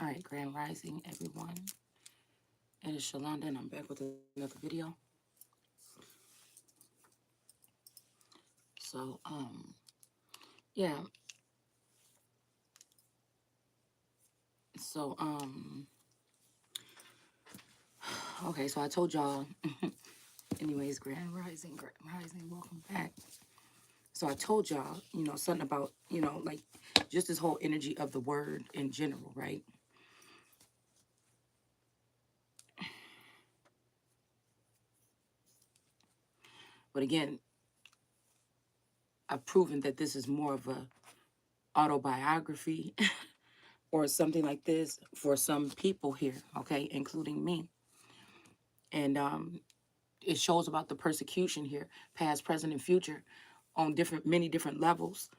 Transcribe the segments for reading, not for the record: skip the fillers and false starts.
All right, Grand Rising, everyone. It is Shalonda, and I'm back with another video. So, yeah. So, okay. So I told y'all. Anyways, Grand Rising. Welcome back. So I told y'all, something about, like just this whole energy of the word in general, right? But again, I've proven that this is more of a autobiography or something like this for some people here, okay, including me. And it shows about the persecution here, past, present, and future, on many different levels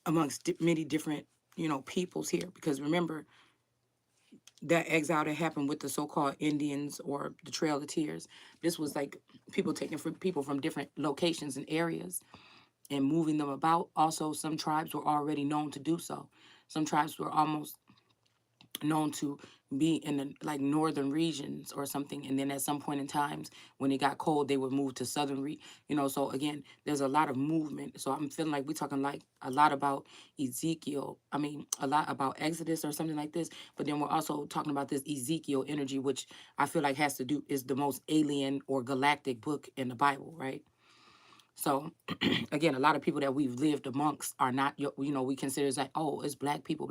amongst many different, peoples here. Because remember that exile that happened with the so-called Indians or the Trail of Tears. This was like people taking from people from different locations and areas and moving them about. Also, some tribes were already known to do so. Some tribes were almost known to be in the like northern regions or something, and then at some point in times when it got cold they would move to so again there's a lot of movement. So I'm feeling like we're talking like a lot about Ezekiel, I mean a lot about Exodus or something like this, but then we're also talking about this Ezekiel energy, which I feel like has to do is the most alien or galactic book in the Bible, right? So again, a lot of people that we've lived amongst are not, we consider it's like, oh, it's black people.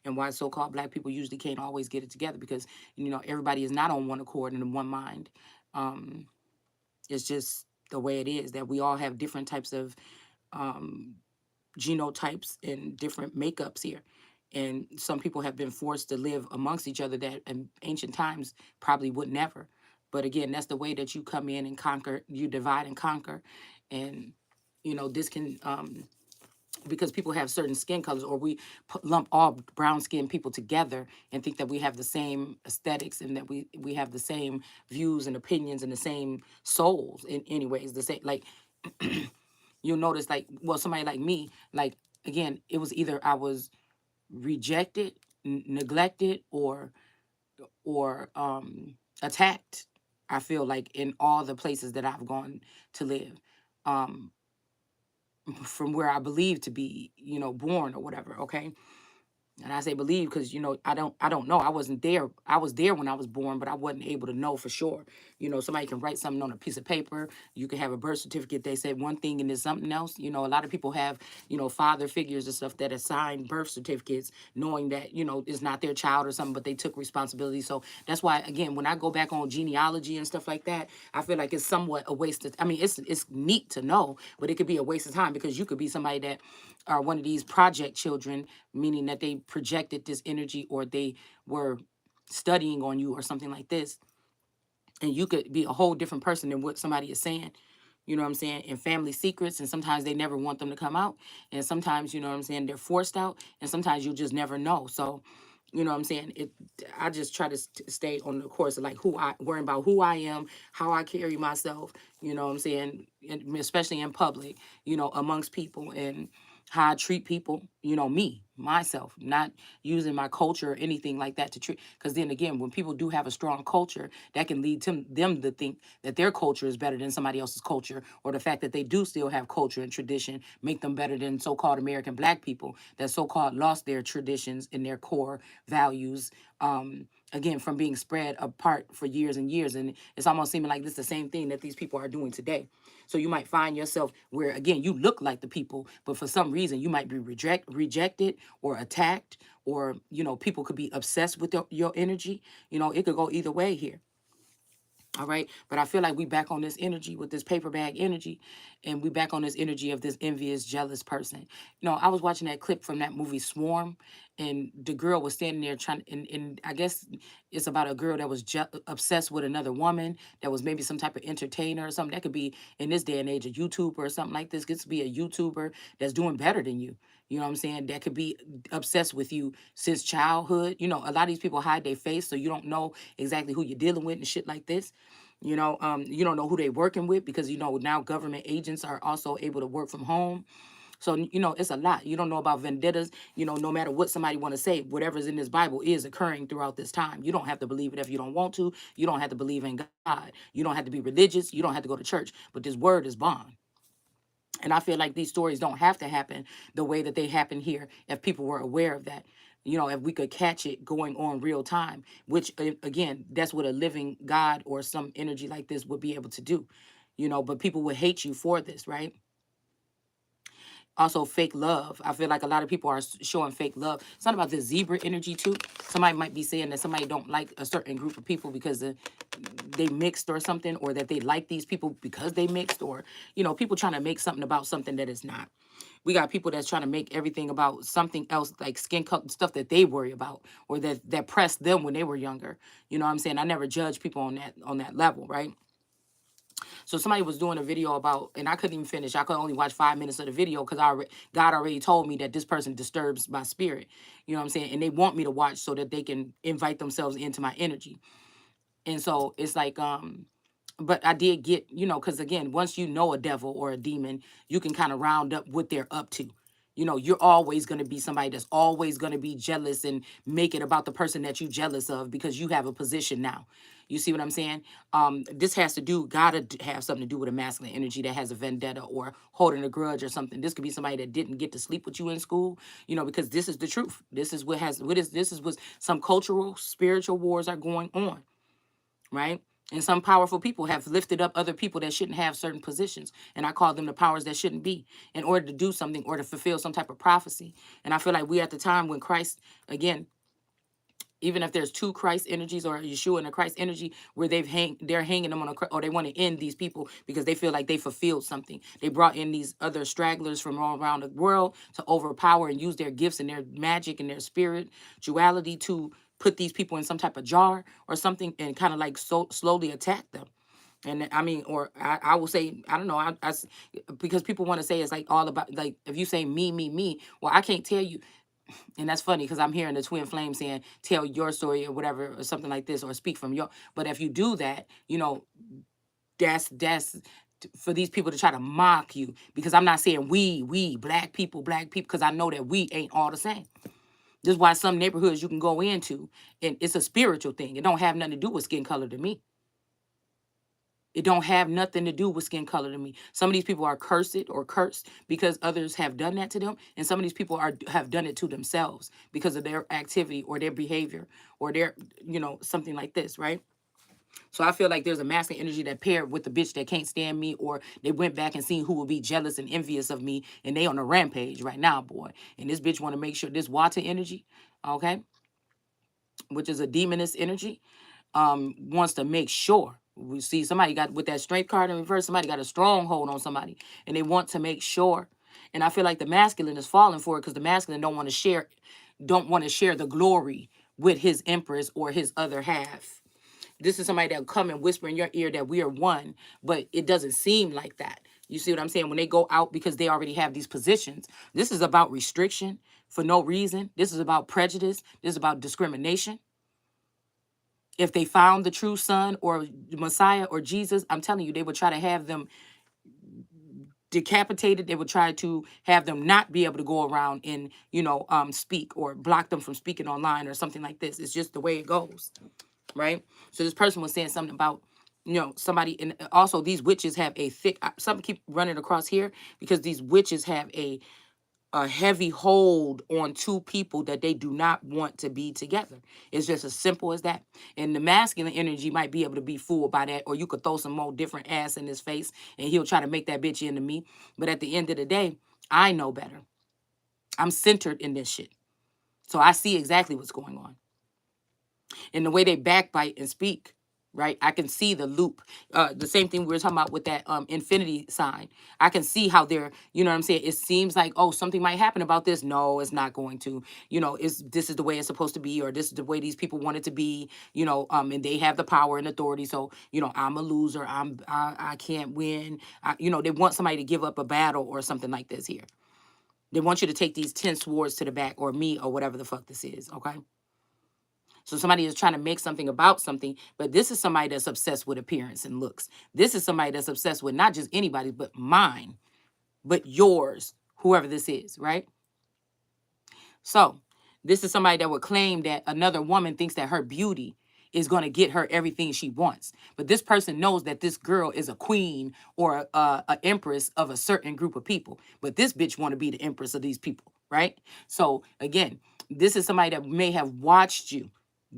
And why so-called black people usually can't always get it together because, everybody is not on one accord and in one mind. Um, it's just the way it is that we all have different types of um, genotypes and different makeups here. And some people have been forced to live amongst each other that in ancient times probably would never. But again, that's the way that you come in and conquer, you divide and conquer. And, this can, because people have certain skin colors, or we lump all brown skinned people together and think that we have the same aesthetics and that we have the same views and opinions and the same souls in anyways, the same, like, you'll notice like, well, somebody like me, like, again, it was either I was rejected, neglected, or attacked. I feel like in all the places that I've gone to live, um, from where I believe to be, born or whatever. Okay, and I say believe because I don't know. I wasn't there. I was there when I was born, but I wasn't able to know for sure. Somebody can write something on a piece of paper. You can have a birth certificate. They said one thing and it's something else. A lot of people have father figures and stuff that assign birth certificates, knowing that it's not their child or something, but they took responsibility. So that's why again, when I go back on genealogy and stuff like that, I feel like it's somewhat a waste of. I mean, it's neat to know, but it could be a waste of time because you could be somebody that are one of these project children, meaning that they projected this energy or they were studying on you or something like this. And you could be a whole different person than what somebody is saying. You know what I'm saying? And family secrets. And sometimes they never want them to come out. And sometimes, you know what I'm saying, they're forced out. And sometimes you just never know. So, you know what I'm saying? I just try to stay on the course of like worrying about who I am, how I carry myself, you know what I'm saying? And especially in public, amongst people, and how I treat people, me, myself, not using my culture or anything like that to treat. Because then again, when people do have a strong culture, that can lead to them to think that their culture is better than somebody else's culture, or the fact that they do still have culture and tradition make them better than so-called American black people that so-called lost their traditions and their core values. Again, from being spread apart for years and years. And it's almost seeming like this is the same thing that these people are doing today. So you might find yourself where, again, you look like the people, but for some reason you might be rejected or attacked, or, people could be obsessed with your energy. It could go either way here. All right. But I feel like we back on this energy with this paper bag energy, and we back on this energy of this envious, jealous person. I was watching that clip from that movie Swarm, and the girl was standing there trying, and I guess it's about a girl that was obsessed with another woman that was maybe some type of entertainer or something. That could be in this day and age a YouTuber or something like this. Gets to be a YouTuber that's doing better than you. You know what I'm saying? That could be obsessed with you since childhood. A lot of these people hide their face, so you don't know exactly who you're dealing with and shit like this. You don't know who they're working with because now government agents are also able to work from home. So, it's a lot. You don't know about vendettas. No matter what somebody want to say, whatever's in this Bible is occurring throughout this time. You don't have to believe it if you don't want to. You don't have to believe in God. You don't have to be religious. You don't have to go to church. But this word is bond. And I feel like these stories don't have to happen the way that they happen here if people were aware of that. If we could catch it going on real time, which again, that's what a living God or some energy like this would be able to do. But people would hate you for this, right? Also, fake love. I feel like a lot of people are showing fake love. Something about the zebra energy too. Somebody might be saying that somebody don't like a certain group of people because they mixed or something, or that they like these people because they mixed, or people trying to make something about something that is not. We got people that's trying to make everything about something else, like skin color stuff that they worry about, or that pressed them when they were younger. You know what I'm saying? I never judge people on that level, right? So somebody was doing a video about, and I couldn't even finish. I could only watch 5 minutes of the video because God already told me that this person disturbs my spirit. You know what I'm saying? And they want me to watch so that they can invite themselves into my energy. And so it's like, but I did get, because again, once you know a devil or a demon, you can kind of round up what they're up to. You're always going to be somebody that's always going to be jealous and make it about the person that you jealous of because you have a position now. You see what I'm saying? This has to do, gotta have something to do with a masculine energy that has a vendetta or holding a grudge or something. This could be somebody that didn't get to sleep with you in school, because this is the truth. This is what some cultural, spiritual wars are going on, right? And some powerful people have lifted up other people that shouldn't have certain positions. And I call them the powers that shouldn't be, in order to do something or to fulfill some type of prophecy. And I feel like we're at the time when Christ, again, even if there's two Christ energies or Yeshua and a Christ energy, where they're hanging them on or they want to end these people because they feel like they fulfilled something. They brought in these other stragglers from all around the world to overpower and use their gifts and their magic and their spirituality to put these people in some type of jar or something and kind of like slowly attack them. And I mean, or I will say, I don't know, because people want to say it's like all about, like, if you say me, me, me, well, I can't tell you. And that's funny because I'm hearing the twin flame saying, tell your story or whatever, or something like this, or speak from your. But if you do that, that's for these people to try to mock you, because I'm not saying we black people, because I know that we ain't all the same. This is why some neighborhoods you can go into and it's a spiritual thing. It don't have nothing to do with skin color to me. It don't have nothing to do with skin color to me. Some of these people are cursed because others have done that to them, and some of these people have done it to themselves because of their activity or their behavior or their, something like this, right? So I feel like there's a masculine energy that paired with the bitch that can't stand me, or they went back and seen who would be jealous and envious of me, and they on a rampage right now, boy. And this bitch want to make sure this water energy, okay, which is a demoness energy, wants to make sure. We see somebody got with that strength card in reverse, somebody got a stronghold on somebody, and they want to make sure. And I feel like the masculine is falling for it because the masculine don't want to share the glory with his empress or his other half. This is somebody that'll come and whisper in your ear that we are one, but it doesn't seem like that. You see what I'm saying? When they go out because they already have these positions, this is about restriction for no reason. This is about prejudice. This is about discrimination. If they found the true son or Messiah or Jesus, I'm telling you, they would try to have them decapitated. They would try to have them not be able to go around and, speak, or block them from speaking online or something like this. It's just the way it goes, right? So this person was saying something about, somebody, and also these witches have a thick, something keep running across here because these witches have a heavy hold on two people that they do not want to be together. It's just as simple as that. And the masculine energy might be able to be fooled by that, or you could throw some more different ass in his face and he'll try to make that bitch into me. But at the end of the day, I know better. I'm centered in this shit. So I see exactly what's going on. And the way they backbite and speak, right? I can see the loop. The same thing we were talking about with that infinity sign. I can see how they're, you know what I'm saying? It seems like, oh, something might happen about this. No, it's not going to. This is the way it's supposed to be, or this is the way these people want it to be, and they have the power and authority. So, I'm a loser. I can't win. They want somebody to give up a battle or something like this here. They want you to take these 10 swords to the back, or me, or whatever the fuck this is, okay? So somebody is trying to make something about something, but this is somebody that's obsessed with appearance and looks. This is somebody that's obsessed with not just anybody, but mine, but yours. whoever this is, right? So this is somebody that would claim that another woman thinks that her beauty is going to get her everything she wants. But this person knows that this girl is a queen or a empress of a certain group of people. But this bitch want to be the empress of these people, right? So again, this is somebody that may have watched you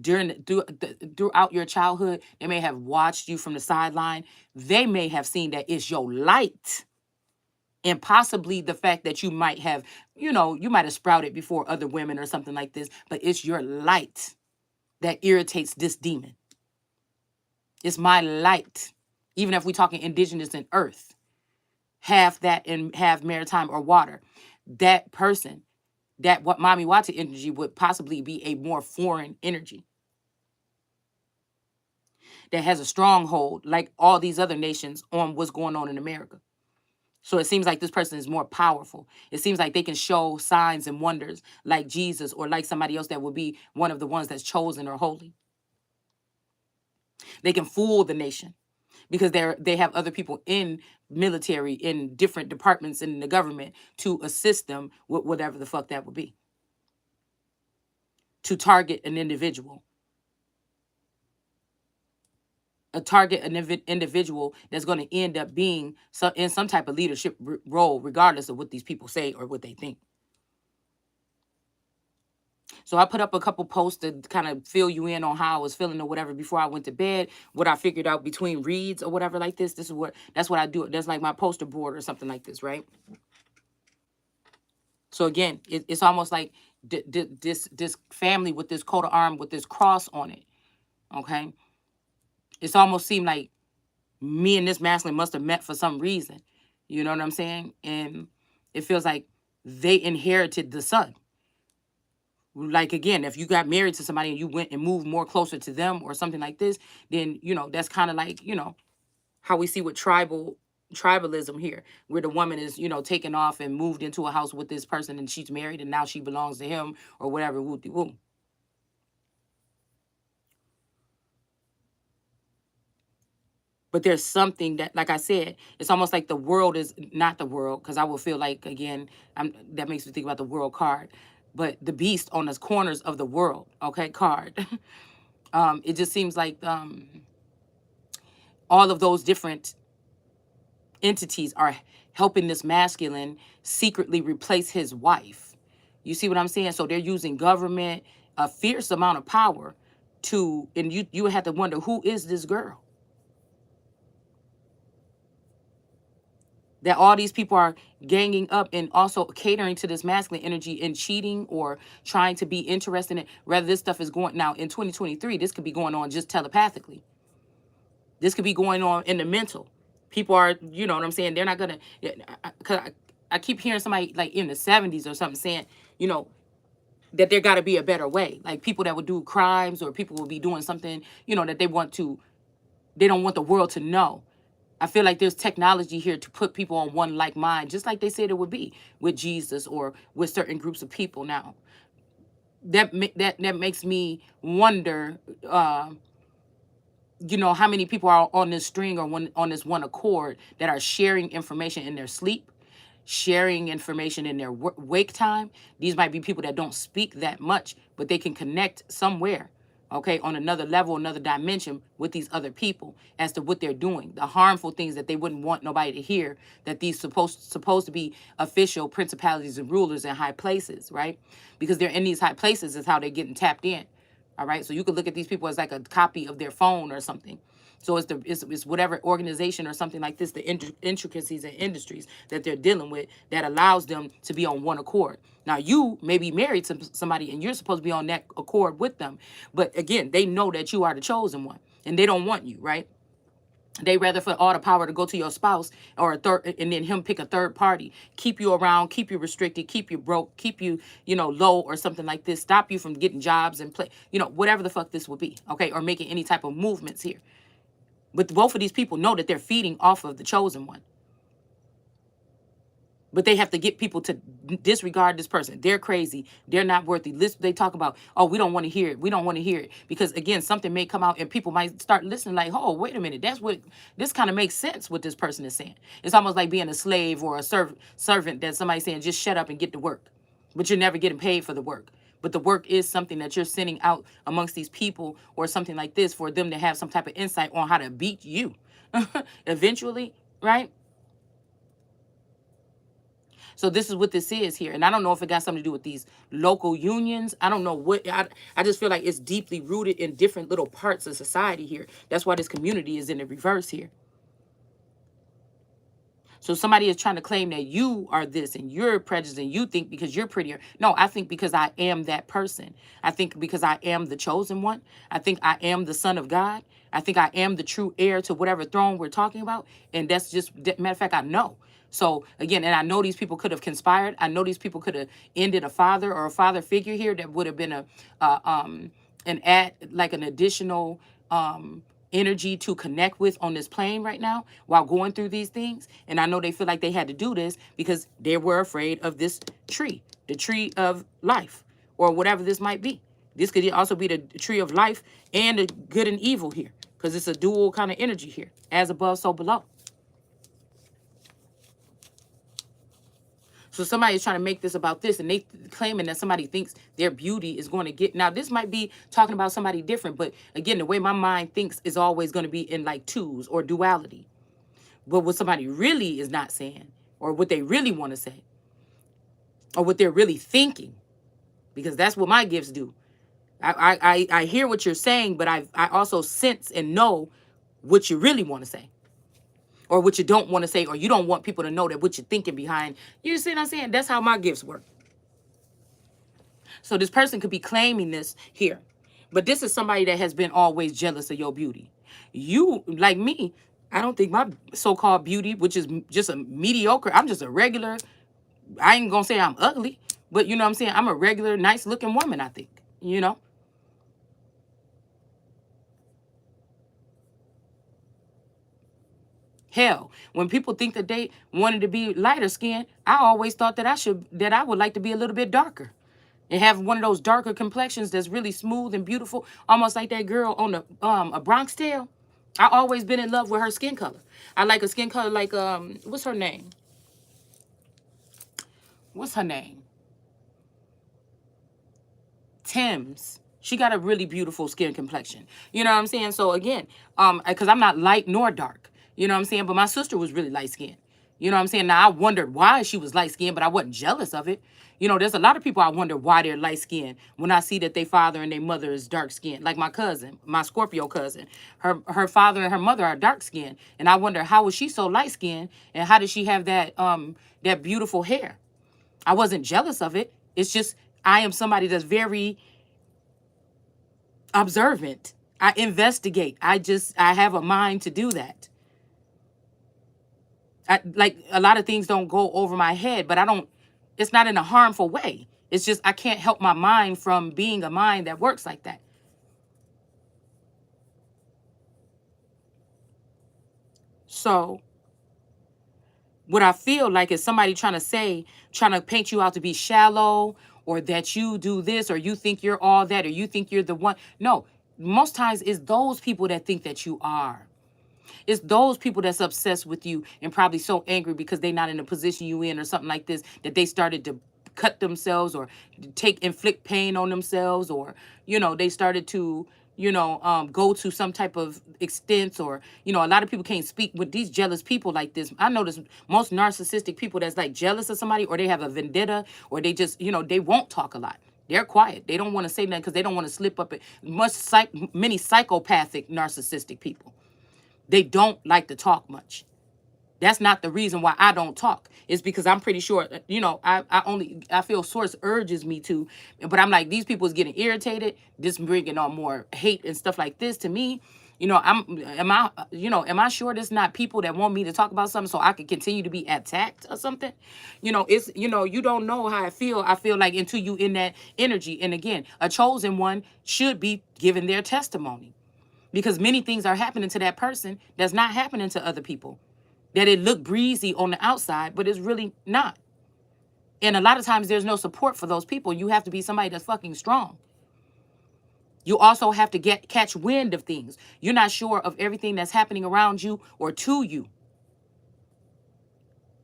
throughout your childhood. They may have watched you from the sideline. They may have seen that it's your light, and possibly the fact that you might have, you might have sprouted before other women or something like this, but it's your light that irritates this demon. It's my light. Even if we're talking indigenous and earth, half that and half maritime or water, that person, that what Mami Wata energy would possibly be a more foreign energy that has a stronghold like all these other nations on what's going on in America. So it seems like this person is more powerful. It seems like they can show signs and wonders like Jesus or like somebody else that would be one of the ones that's chosen or holy. They can fool the nation because they have other people in military, in different departments in the government to assist them with whatever the fuck that would be. To target an individual. Individual that's going to end up being in some type of leadership role, regardless of what these people say or what they think. So I put up a couple posts to kind of fill you in on how I was feeling or whatever before I went to bed, what I figured out between reads or whatever like this. That's what I do. That's like my poster board or something like this, right? So again, it's almost like this family with this coat of arms with this cross on it, okay? It's almost seemed like me and this masculine must have met for some reason. You know what I'm saying? And it feels like they inherited the son. Like, again, if you got married to somebody and you went and moved more closer to them or something like this, then, that's kind of like, how we see with tribalism here, where the woman is, taken off and moved into a house with this person and she's married and now she belongs to him or whatever. Woo-de-woo. But there's something that, like I said, it's almost like the world is not the world, because I will feel like, again, that makes me think about the world card. But the beast on the corners of the world, okay, card. It just seems like all of those different entities are helping this masculine secretly replace his wife. You see what I'm saying? So they're using government, a fierce amount of power and you have to wonder, who is this girl? That all these people are ganging up and also catering to this masculine energy and cheating or trying to be interested in it. Rather, this stuff is going now in 2023. This could be going on just telepathically. This could be going on in the mental. People are, you know what I'm saying? They're not gonna. Cause I keep hearing somebody like in the 70s or something saying, that there got to be a better way. Like people that would do crimes or people will be doing something, that they don't want the world to know. I feel like there's technology here to put people on one like mind, just like they said it would be with Jesus or with certain groups of people. Now, that makes me wonder, how many people are on this string or on this one accord that are sharing information in their sleep, sharing information in their wake time. These might be people that don't speak that much, but they can connect somewhere, okay, on another level, another dimension with these other people as to what they're doing, the harmful things that they wouldn't want nobody to hear, that these supposed to be official principalities and rulers in high places, right? Because they're in these high places is how they're getting tapped in, all right? So you could look at these people as like a copy of their phone or something. So it's whatever organization or something like this, the intricacies and industries that they're dealing with that allows them to be on one accord. Now, you may be married to somebody and you're supposed to be on that accord with them. But again, they know that you are the chosen one and they don't want you, right? They rather for all the power to go to your spouse or a third, and then him pick a third party, keep you around, keep you restricted, keep you broke, keep you, low or something like this, stop you from getting jobs and play, whatever the fuck this would be, okay, or making any type of movements here. But both of these people know that they're feeding off of the chosen one. But they have to get people to disregard this person. They're crazy. They're not worthy. They talk about, oh, we don't want to hear it. We don't want to hear it. Because again, something may come out and people might start listening like, oh, wait a minute. This kind of makes sense what this person is saying. It's almost like being a slave or a servant that somebody's saying, just shut up and get to work. But you're never getting paid for the work. But the work is something that you're sending out amongst these people or something like this for them to have some type of insight on how to beat you eventually, right? So this is what this is here. And I don't know if it got something to do with these local unions. I don't know what, I just feel like it's deeply rooted in different little parts of society here. That's why this community is in the reverse here. So somebody is trying to claim that you are this and you're prejudiced and you think because you're prettier. No, I think because I am that person. I think because I am the chosen one. I think I am the son of God. I think I am the true heir to whatever throne we're talking about. And that's just, matter of fact, I know. So again, and I know these people could have conspired. I know these people could have ended a father or a father figure here that would have been an additional energy to connect with on this plane right now while going through these things. And I know they feel like they had to do this because they were afraid of this tree, the tree of life, or whatever this might be. This could also be the tree of life and the good and evil here, because it's a dual kind of energy here, as above, so below. So somebody is trying to make this about this, and they claiming that somebody thinks their beauty is going to get. Now, this might be talking about somebody different, but again, the way my mind thinks is always going to be in like twos or duality. But what somebody really is not saying, or what they really want to say, or what they're really thinking, because that's what my gifts do. I hear what you're saying, but I also sense and know what you really want to say, or what you don't want to say, or you don't want people to know that what you're thinking behind. You see what I'm saying? That's how my gifts work. So this person could be claiming this here, but this is somebody that has been always jealous of your beauty. You, like me, I don't think my so-called beauty, which is just a mediocre, I'm just a regular, I ain't gonna say I'm ugly, but you know what I'm saying? I'm a regular, nice looking woman, I think, you know? Hell, when people think that they wanted to be lighter skinned, I always thought that I would like to be a little bit darker and have one of those darker complexions that's really smooth and beautiful, almost like that girl on the A Bronx Tale. I always been in love with her skin color. I like a skin color like what's her name? What's her name? Thames. She got a really beautiful skin complexion. You know what I'm saying? So again, because I'm not light nor dark. You know what I'm saying? But my sister was really light skinned. You know what I'm saying? Now I wondered why she was light skinned, but I wasn't jealous of it. You know, there's a lot of people I wonder why they're light skinned when I see that their father and their mother is dark skinned. Like my cousin, my Scorpio cousin, her father and her mother are dark skinned, and I wonder how was she so light skinned, and how did she have that beautiful hair? I wasn't jealous of it. It's just I am somebody that's very observant. I investigate. I have a mind to do that. Like a lot of things don't go over my head, but it's not in a harmful way. It's just I can't help my mind from being a mind that works like that. So what I feel like is somebody trying to paint you out to be shallow, or that you do this, or you think you're all that, or you think you're the one. No, most times it's those people that think that you are. It's those people that's obsessed with you and probably so angry because they're not in the position you in or something like this, that they started to cut themselves or inflict pain on themselves, or, you know, they started to, go to some type of extent, or, a lot of people can't speak with these jealous people like this. I notice most narcissistic people that's like jealous of somebody, or they have a vendetta, or they just, they won't talk a lot. They're quiet. They don't want to say nothing because they don't want to slip up. Many psychopathic narcissistic people, they don't like to talk much. That's not the reason why I don't talk. It's because I'm pretty sure, I feel source urges me to, but I'm like, these people is getting irritated. This bringing on more hate and stuff like this to me. Am I sure there's not people that want me to talk about something so I can continue to be attacked or something? You don't know how I feel. I feel like until you in that energy. And again, a chosen one should be giving their testimony, because many things are happening to that person that's not happening to other people. That it look breezy on the outside, but it's really not. And a lot of times there's no support for those people. You have to be somebody that's fucking strong. You also have to catch wind of things. You're not sure of everything that's happening around you or to you.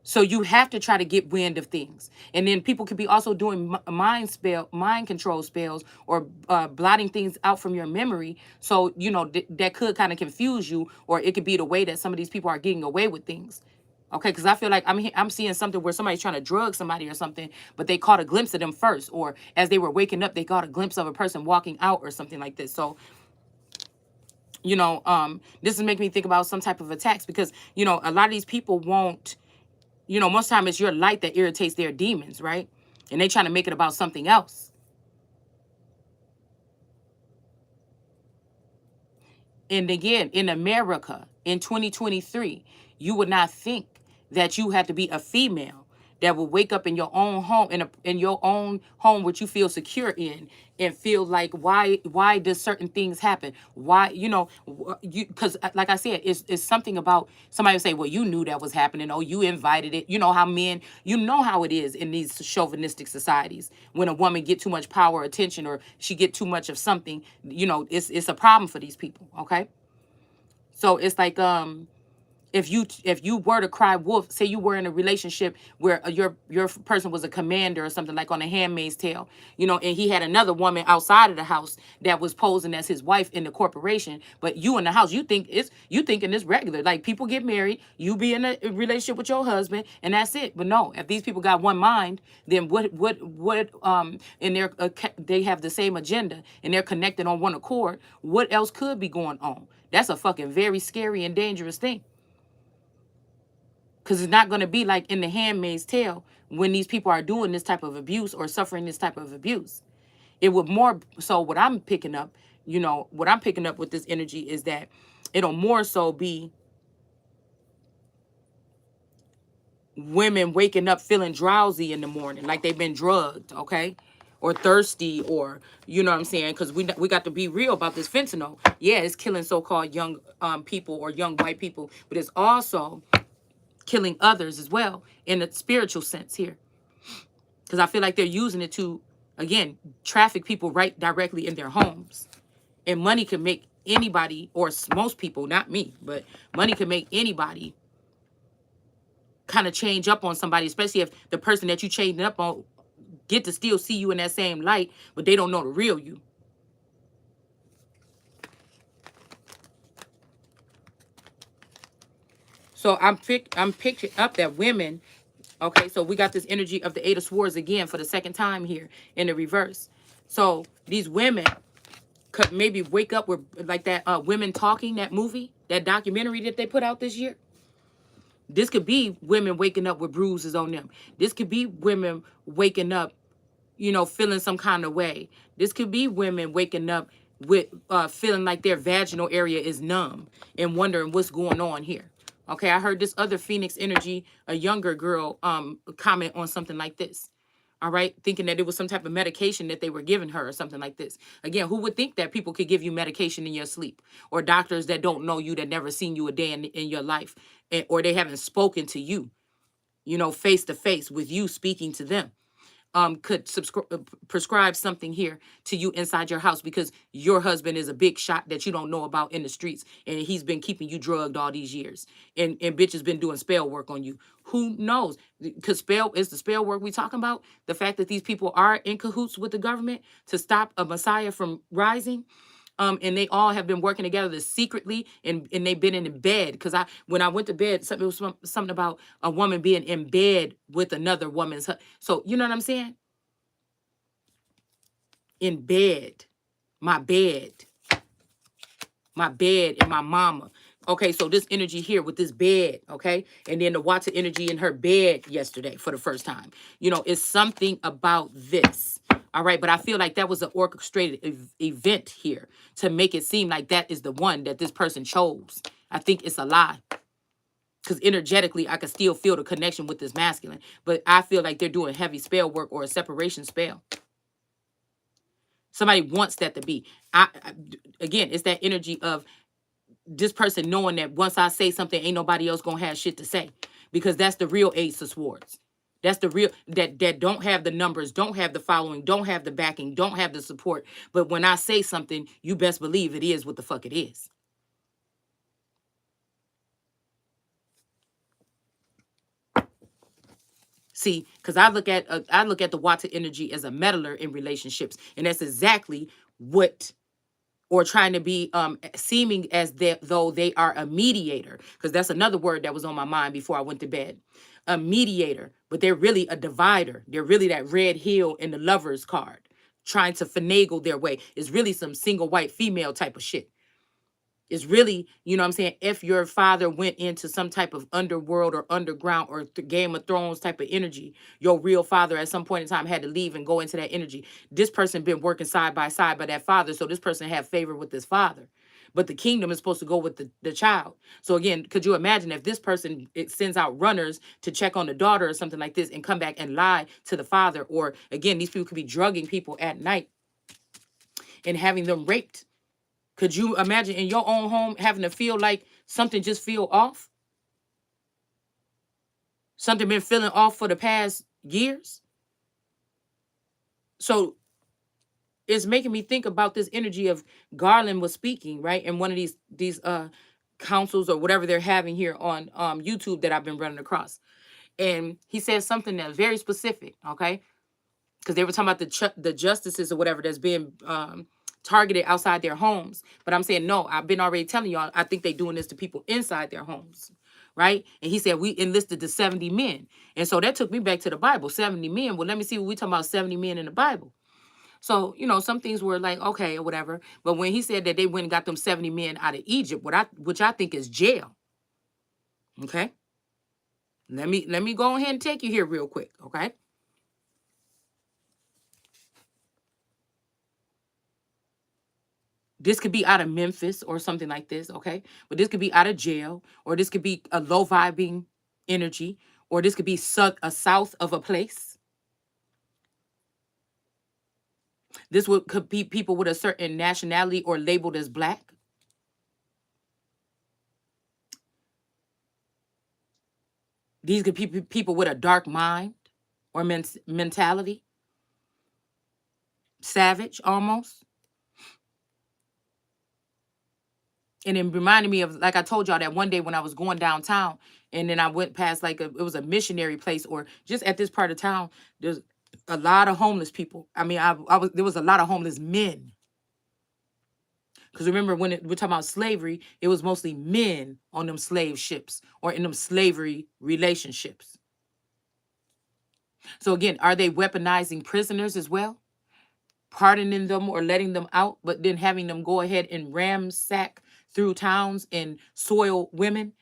So you have to try to get wind of things. And then people could be also doing mind control spells, or blotting things out from your memory. So, you know, that could kind of confuse you, or it could be the way that some of these people are getting away with things. Okay, because I feel like I'm seeing something where somebody's trying to drug somebody or something, but they caught a glimpse of them first, or as they were waking up, they got a glimpse of a person walking out or something like this. So, you know, this is making me think about some type of attacks, because, you know, a lot of these people won't, you know, most time it's your light that irritates their demons, right? And they trying to make it about something else. And again, in America, in 2023, you would not think that you had to be a female that will wake up in your own home, in your own home, which you feel secure in, and feel like, why does certain things happen? Why, you know, you, because like I said, it's something about, somebody would say, well, you knew that was happening. Oh, you invited it. You know how men, you know how it is in these chauvinistic societies. When a woman get too much power or attention, or she get too much of something, you know, it's a problem for these people. Okay. So it's like, if you were to cry wolf, say you were in a relationship where your person was a commander or something, like on A Handmaid's Tale, you know, and he had another woman outside of the house that was posing as his wife in the corporation, but you in the house, you thinking it's regular, like people get married, you be in a relationship with your husband, and that's it. But no, if these people got one mind, then what and they have the same agenda, and they're connected on one accord, what else could be going on? That's a fucking very scary and dangerous thing. Because it's not going to be like in The Handmaid's Tale when these people are doing this type of abuse or suffering this type of abuse. It would more so, what I'm picking up, you know, what I'm picking up with this energy is that it'll more so be women waking up feeling drowsy in the morning, like they've been drugged, okay? Or thirsty, or, you know what I'm saying? Because we got to be real about this fentanyl. Yeah, it's killing so-called young people or young white people, but it's also killing others as well in a spiritual sense here, because I feel like they're using it to, again, traffic people right directly in their homes. And money can make anybody, or most people, not me, but money can make anybody kind of change up on somebody, especially if the person that you changing up on get to still see you in that same light, but they don't know the real you. So I'm picking up that women. Okay, so we got this energy of the Eight of Swords again for the second time here in the reverse. So these women could maybe wake up with, like that Women Talking, that movie, that documentary that they put out this year. This could be women waking up with bruises on them. This could be women waking up, you know, feeling some kind of way. This could be women waking up with feeling like their vaginal area is numb and wondering what's going on here. Okay, I heard this other Phoenix energy, a younger girl, comment on something like this. All right, thinking that it was some type of medication that they were giving her or something like this. Again, who would think that people could give you medication in your sleep, or doctors that don't know you, that never seen you a day in your life, or they haven't spoken to you, you know, face to face with you speaking to them, could prescribe something here to you inside your house because your husband is a big shot that you don't know about in the streets, and he's been keeping you drugged all these years, and bitch has been doing spell work on you. Who knows? Because spell is the spell work we talking about. The fact that these people are in cahoots with the government to stop a Messiah from rising. And they all have been working together secretly, and they've been in bed. Because when I went to bed, something was something about a woman being in bed with another woman's. So you know what I'm saying? In bed, my bed, my bed, and my mama. Okay, so this energy here with this bed, okay, and then the Wata energy in her bed yesterday for the first time. You know, it's something about this. All right, but I feel like that was an orchestrated event here to make it seem like that is the one that this person chose. I think it's a lie. Because energetically, I can still feel the connection with this masculine. But I feel like they're doing heavy spell work or a separation spell. Somebody wants that to be. Again, it's that energy of this person knowing that once I say something, ain't nobody else going to have shit to say. Because that's the real Ace of Swords. That's the real that don't have the numbers, don't have the following, don't have the backing, don't have the support. But when I say something, you best believe it is what the fuck it is. See, because I look at the water energy as a meddler in relationships, and that's exactly what, or trying to be seeming as though they are a mediator, because that's another word that was on my mind before I went to bed. A mediator, but they're really a divider. They're really that red heel in the lover's card, trying to finagle their way. It's really some single white female type of shit. Is really, you know what I'm saying, if your father went into some type of underworld or underground or Game of Thrones type of energy, your real father at some point in time had to leave and go into that energy. This person been working side by that father, so this person had favor with this father. But the kingdom is supposed to go with the child. So again, could you imagine if this person, it sends out runners to check on the daughter or something like this and come back and lie to the father? Or again, these people could be drugging people at night and having them raped. Could you imagine in your own home having to feel like something just feel off? Something been feeling off for the past years? So it's making me think about this energy of Garland was speaking, right? In one of these councils or whatever they're having here on YouTube that I've been running across. And he said something that's very specific, okay? Because they were talking about the justices or whatever that's being targeted outside their homes. But I'm saying, no, I've been already telling y'all, I think they're doing this to people inside their homes, right? And he said, we enlisted the 70 men. And so that took me back to the Bible, 70 men. Well, let me see what we talking about 70 men in the Bible. So, you know, some things were like, okay, or whatever. But when he said that they went and got them 70 men out of Egypt, which I think is jail, okay? Let me go ahead and take you here real quick, okay? This could be out of Memphis or something like this, okay? But this could be out of jail, or this could be a low vibing energy, or this could be south of a place. This could be people with a certain nationality or labeled as black. These could be people with a dark mind or mentality, savage almost. And it reminded me of, like I told y'all, that one day when I was going downtown and then I went past it was a missionary place, or just at this part of town, there's a lot of homeless people. I mean, there was a lot of homeless men. Because remember, when we're talking about slavery, it was mostly men on them slave ships or in them slavery relationships. So again, are they weaponizing prisoners as well? Pardoning them or letting them out, but then having them go ahead and ransack through towns and soil women?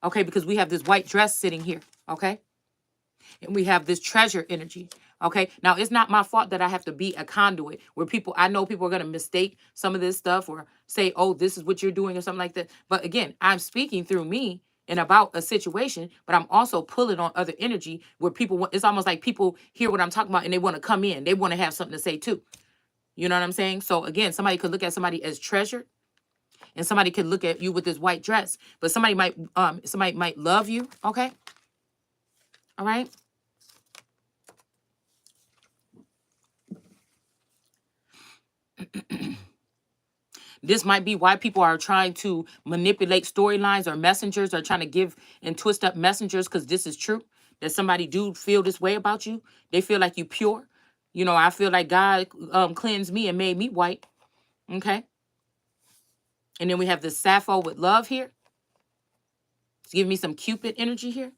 Okay, because we have this white dress sitting here, okay? And we have this treasure energy. Okay. Now it's not my fault that I have to be a conduit where I know people are going to mistake some of this stuff or say, oh, this is what you're doing or something like that. But again, I'm speaking through me and about a situation, but I'm also pulling on other energy where it's almost like people hear what I'm talking about and they want to come in. They want to have something to say too. You know what I'm saying? So again, somebody could look at somebody as treasured, and somebody could look at you with this white dress, but somebody might love you. Okay. All right. This might be why people are trying to manipulate storylines or messengers, or trying to give and twist up messengers, because this is true. That somebody do feel this way about you. They feel like you pure. You know, I feel like God cleansed me and made me white. Okay. And then we have the Sappho with love here. It's giving me some Cupid energy here.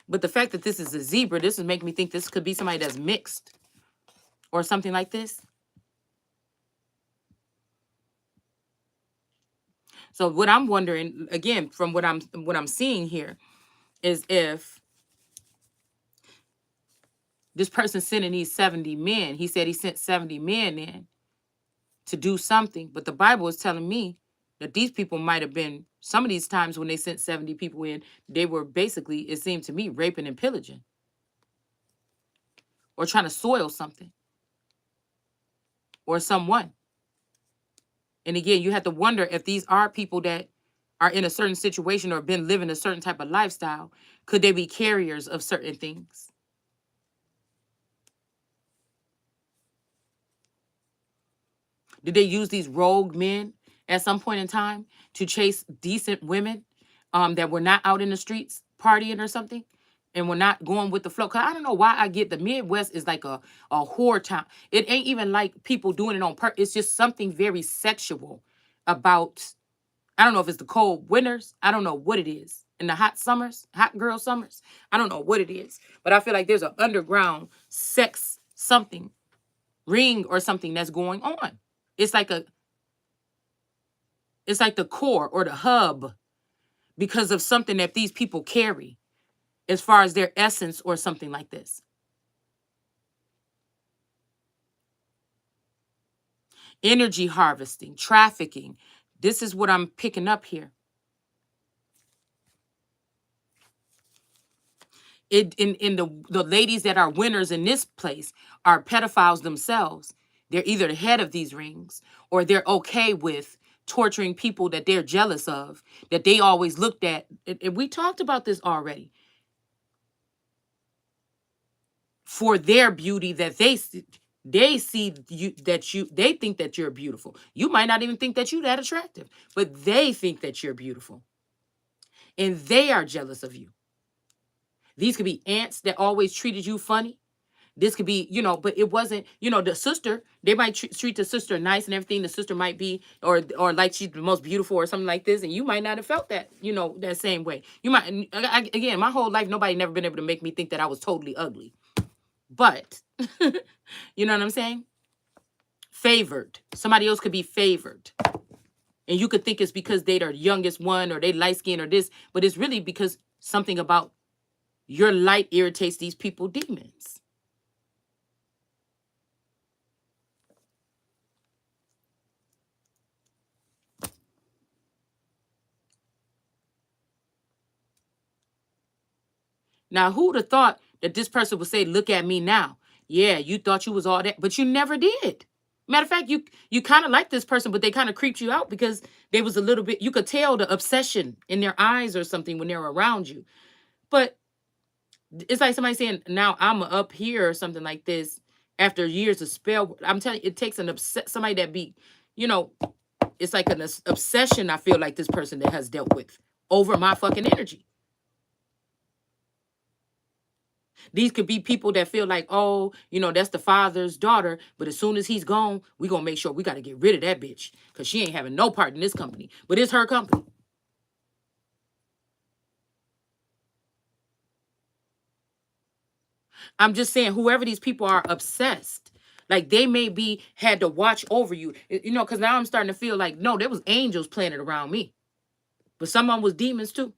But the fact that this is a zebra, this is making me think this could be somebody that's mixed or something like this. So what I'm wondering, again, from what I'm seeing here, is if this person sending these 70 men, he said he sent 70 men in to do something, but the Bible is telling me that these people might have been, some of these times when they sent 70 people in, they were basically, it seemed to me, raping and pillaging or trying to soil something or someone. And again, you have to wonder if these are people that are in a certain situation or been living a certain type of lifestyle, could they be carriers of certain things? Did they use these rogue men at some point in time to chase decent women that were not out in the streets partying or something and were not going with the flow? Because I don't know why I get the Midwest is like a whore town. It ain't even like people doing it on purpose. It's just something very sexual about, I don't know if it's the cold winters. I don't know what it is. In the hot summers, hot girl summers. I don't know what it is. But I feel like there's an underground sex something, ring or something that's going on. It's like it's like the core or the hub because of something that these people carry as far as their essence or something like this. Energy harvesting, trafficking. This is what I'm picking up here. In the ladies that are winners in this place are pedophiles themselves. They're either the head of these rings or they're okay with torturing people that they're jealous of, that they always looked at. And we talked about this already. For their beauty that they see you, that they think that you're beautiful. You might not even think that you're that attractive, but they think that you're beautiful. And they are jealous of you. These could be aunts that always treated you funny. This could be, but it wasn't, the sister, they might treat the sister nice and everything. The sister might be, or like she's the most beautiful or something like this. And you might not have felt that, that same way. You might, again, my whole life, nobody never been able to make me think that I was totally ugly. But, you know what I'm saying? Favored. Somebody else could be favored. And you could think it's because they're the youngest one or they light skin or this, but it's really because something about your light irritates these people demons. Now, who'd have thought that this person would say, look at me now. Yeah, you thought you was all that, but you never did. Matter of fact, you kind of like this person, but they kind of creeped you out because they was a little bit, you could tell the obsession in their eyes or something when they're around you. But it's like somebody saying, now I'm up here or something like this after years of spell. I'm telling you, it takes somebody that be, it's like an obsession I feel like this person that has dealt with over my fucking energy. These could be people that feel like, oh, that's the father's daughter. But as soon as he's gone, we're going to make sure we got to get rid of that bitch because she ain't having no part in this company. But it's her company. I'm just saying, whoever these people are obsessed, like they may be had to watch over you, because now I'm starting to feel like, no, there was angels planted around me. But some of them was demons too.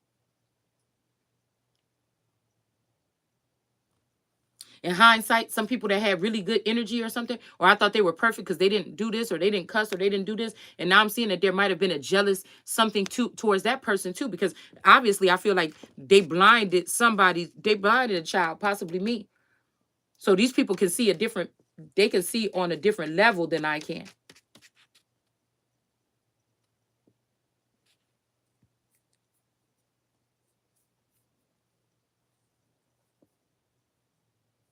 In hindsight, some people that had really good energy or something, or I thought they were perfect because they didn't do this or they didn't cuss or they didn't do this. And now I'm seeing that there might have been a jealous something towards that person too, because obviously I feel like they blinded a child, possibly me. So these people can see they can see on a different level than I can.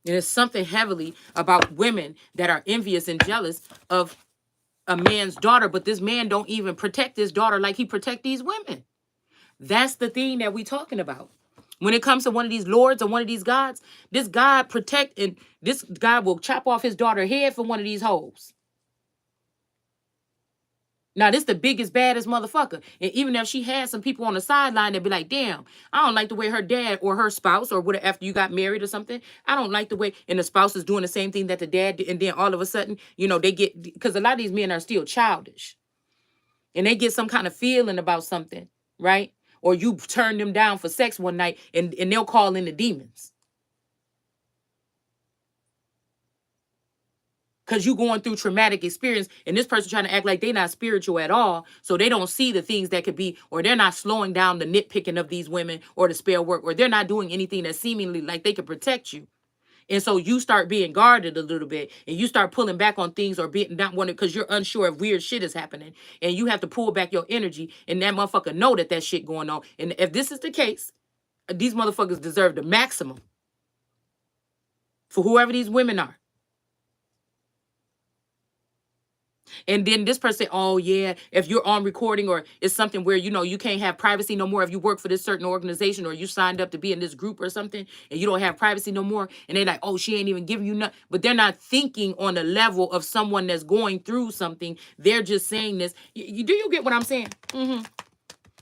And it's something heavily about women that are envious and jealous of a man's daughter, but this man don't even protect his daughter like he protect these women. That's the thing that we talking about. When it comes to one of these lords or one of these gods, this God protect, and this God will chop off his daughter's head for one of these hoes. Now, this the biggest, baddest motherfucker. And even if she had some people on the sideline that be like, damn, I don't like the way her dad or her spouse or whatever, after you got married or something, I don't like the way, and the spouse is doing the same thing that the dad did, and then all of a sudden, they get, because a lot of these men are still childish. And they get some kind of feeling about something, right? Or you turn them down for sex one night and they'll call in the demons. Because you going through traumatic experience and this person trying to act like they're not spiritual at all. So they don't see the things that could be, or they're not slowing down the nitpicking of these women or the spell work, or they're not doing anything that seemingly like they could protect you. And so you start being guarded a little bit, and you start pulling back on things or being not wanting because you're unsure if weird shit is happening, and you have to pull back your energy, and that motherfucker know that shit going on. And if this is the case, these motherfuckers deserve the maximum for whoever these women are. And then this person, oh yeah, if you're on recording or it's something where you can't have privacy no more, if you work for this certain organization or you signed up to be in this group or something and you don't have privacy no more, and they're like, oh, she ain't even giving you nothing. But they're not thinking on the level of someone that's going through something. They're just saying this. Do you get what I'm saying?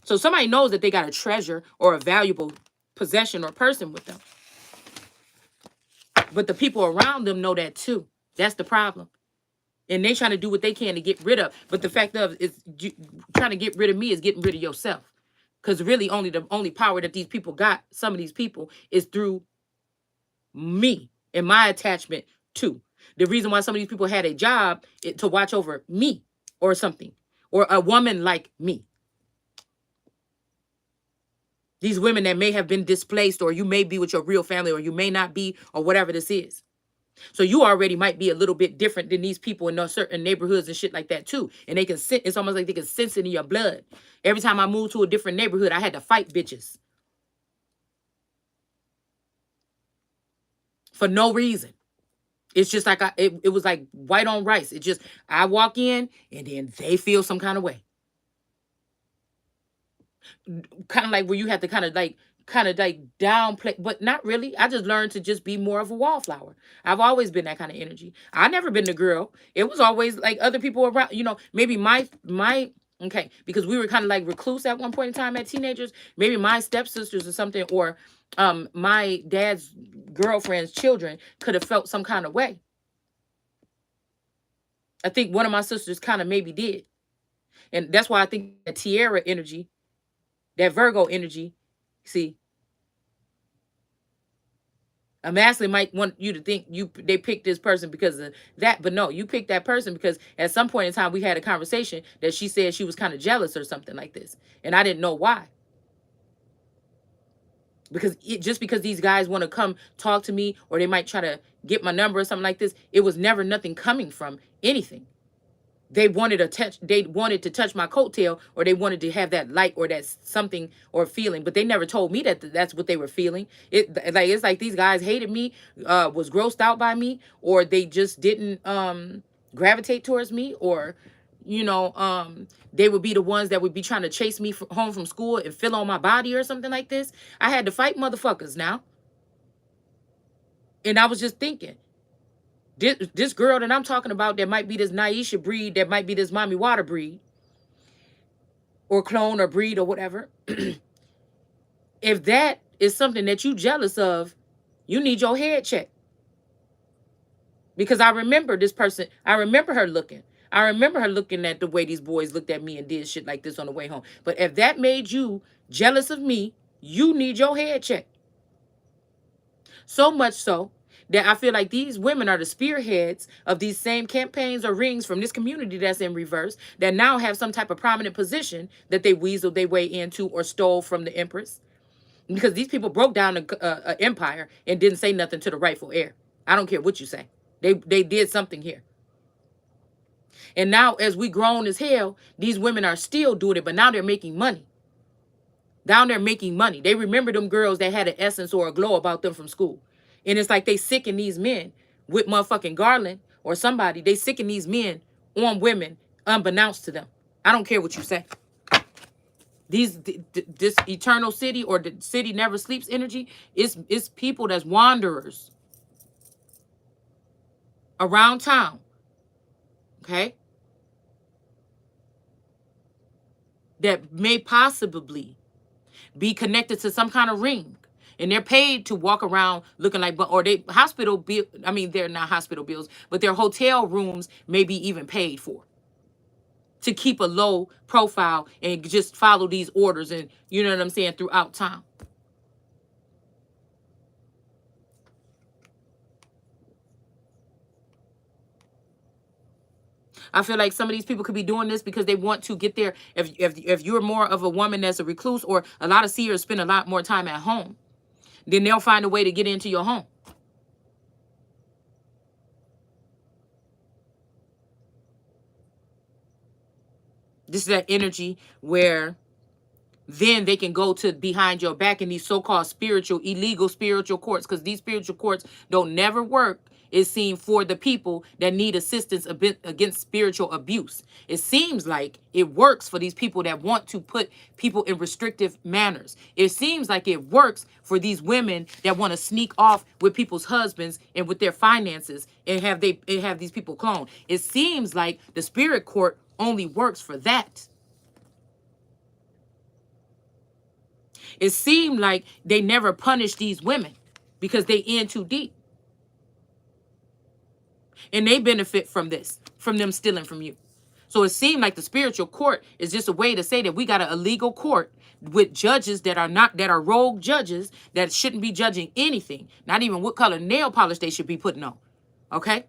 So somebody knows that they got a treasure or a valuable possession or person with them, but the people around them know that too. That's the problem. And they trying to do what they can to get rid of. But the fact of is, trying to get rid of me is getting rid of yourself. Because really the only power that these people got, some of these people, is through me and my attachment to. The reason why some of these people had a job to watch over me or something. Or a woman like me. These women that may have been displaced, or you may be with your real family, or you may not be, or whatever this is. So you already might be a little bit different than these people in those certain neighborhoods and shit like that too. And they can sense, it's almost like they can sense it in your blood. Every time I moved to a different neighborhood, I had to fight bitches. For no reason. It's just like, it was like white on rice. It just, I walk in and then they feel some kind of way. Kind of like where you have to kind of like downplay, but not really. I just learned to just be more of a wallflower. I've always been that kind of energy. I never been the girl. It was always like other people around, maybe my okay, because we were kind of like recluse at one point in time as teenagers. Maybe my stepsisters or something, or my dad's girlfriend's children could have felt some kind of way. I think one of my sisters kind of maybe did. And that's why I think that Tierra energy, that Virgo energy, see, a masculine might want you to think they picked this person because of that, but no, you picked that person because at some point in time we had a conversation that she said she was kind of jealous or something like this, and I didn't know why. Because just because these guys want to come talk to me, or they might try to get my number or something like this, it was never nothing coming from anything. They wanted to touch my coattail, or they wanted to have that light or that something or feeling, but they never told me that that's what they were feeling. It's like these guys hated me, was grossed out by me, or they just didn't gravitate towards me, or they would be the ones that would be trying to chase me home from school and fill on my body or something like this. I had to fight motherfuckers now. And I was just thinking, this girl that I'm talking about that might be this Naisha breed, that might be this Mommy Water breed, or clone or breed or whatever. If that is something that you jealous of, you need your head checked. Because I remember this person, I remember her looking. I remember her looking at the way these boys looked at me and did shit like this on the way home. But if that made you jealous of me, you need your head checked. So much so that I feel like these women are the spearheads of these same campaigns or rings from this community that's in reverse, that now have some type of prominent position that they weaseled their way into or stole from the Empress. Because these people broke down an empire and didn't say nothing to the rightful heir. I don't care what you say. They did something here. And now as we grown as hell, these women are still doing it, but now they're making money. Down there making money. They remember them girls that had an essence or a glow about them from school. And it's like they sicken these men with motherfucking Garland or somebody. They sicken these men on women unbeknownst to them. I don't care what you say. This eternal city, or the city never sleeps energy, is people that's wanderers around town. Okay? That may possibly be connected to some kind of ring. And they're paid to walk around looking like, or they hospital bill. I mean, they're not hospital bills, but their hotel rooms may be even paid for to keep a low profile and just follow these orders, and you know what I'm saying, throughout town. I feel like some of these people could be doing this because they want to get there. If you're more of a woman that's a recluse, or a lot of seers spend a lot more time at home, then they'll find a way to get into your home. This is that energy where then they can go to behind your back in these so-called spiritual, illegal spiritual courts, because these spiritual courts don't never work, it seems, for the people that need assistance a bit against spiritual abuse. It seems like it works for these people that want to put people in restrictive manners. It seems like it works for these women that want to sneak off with people's husbands and with their finances and have these people cloned. It seems like the spirit court only works for that. It seemed like they never punished these women because they in too deep. And they benefit from this, from them stealing from you. So it seemed like the spiritual court is just a way to say that we got an illegal court with judges that are rogue judges that shouldn't be judging anything, not even what color nail polish they should be putting on. Okay?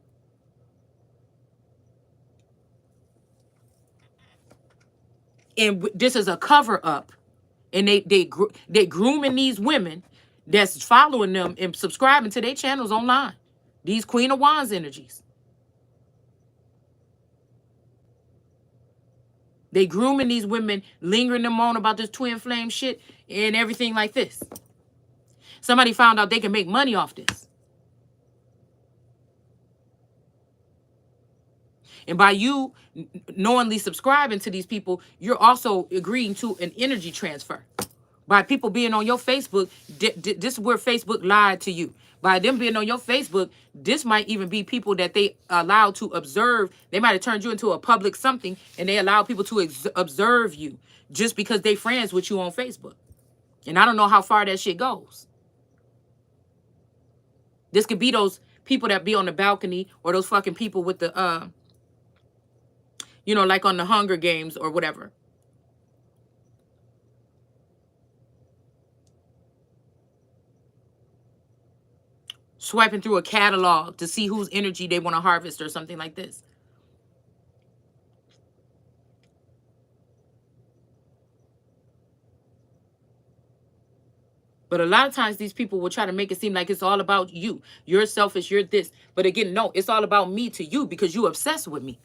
And this is a cover up. And they grooming these women that's following them and subscribing to their channels online. These Queen of Wands energies. They grooming these women, lingering them on about this twin flame shit and everything like this. Somebody found out they can make money off this. And by you knowingly subscribing to these people, you're also agreeing to an energy transfer. By people being on your Facebook, this is where Facebook lied to you. By them being on your Facebook, this might even be people that they allow to observe. They might have turned you into a public something, and they allow people to observe you just because they friends with you on Facebook. And I don't know how far that shit goes. This could be those people that be on the balcony, or those fucking people with the, you know, like on the Hunger Games or whatever. Swiping through a catalog to see whose energy they want to harvest or something like this. But a lot of times these people will try to make it seem like it's all about you. You're selfish, you're this. But again, no, it's all about me to you because you obsessed with me.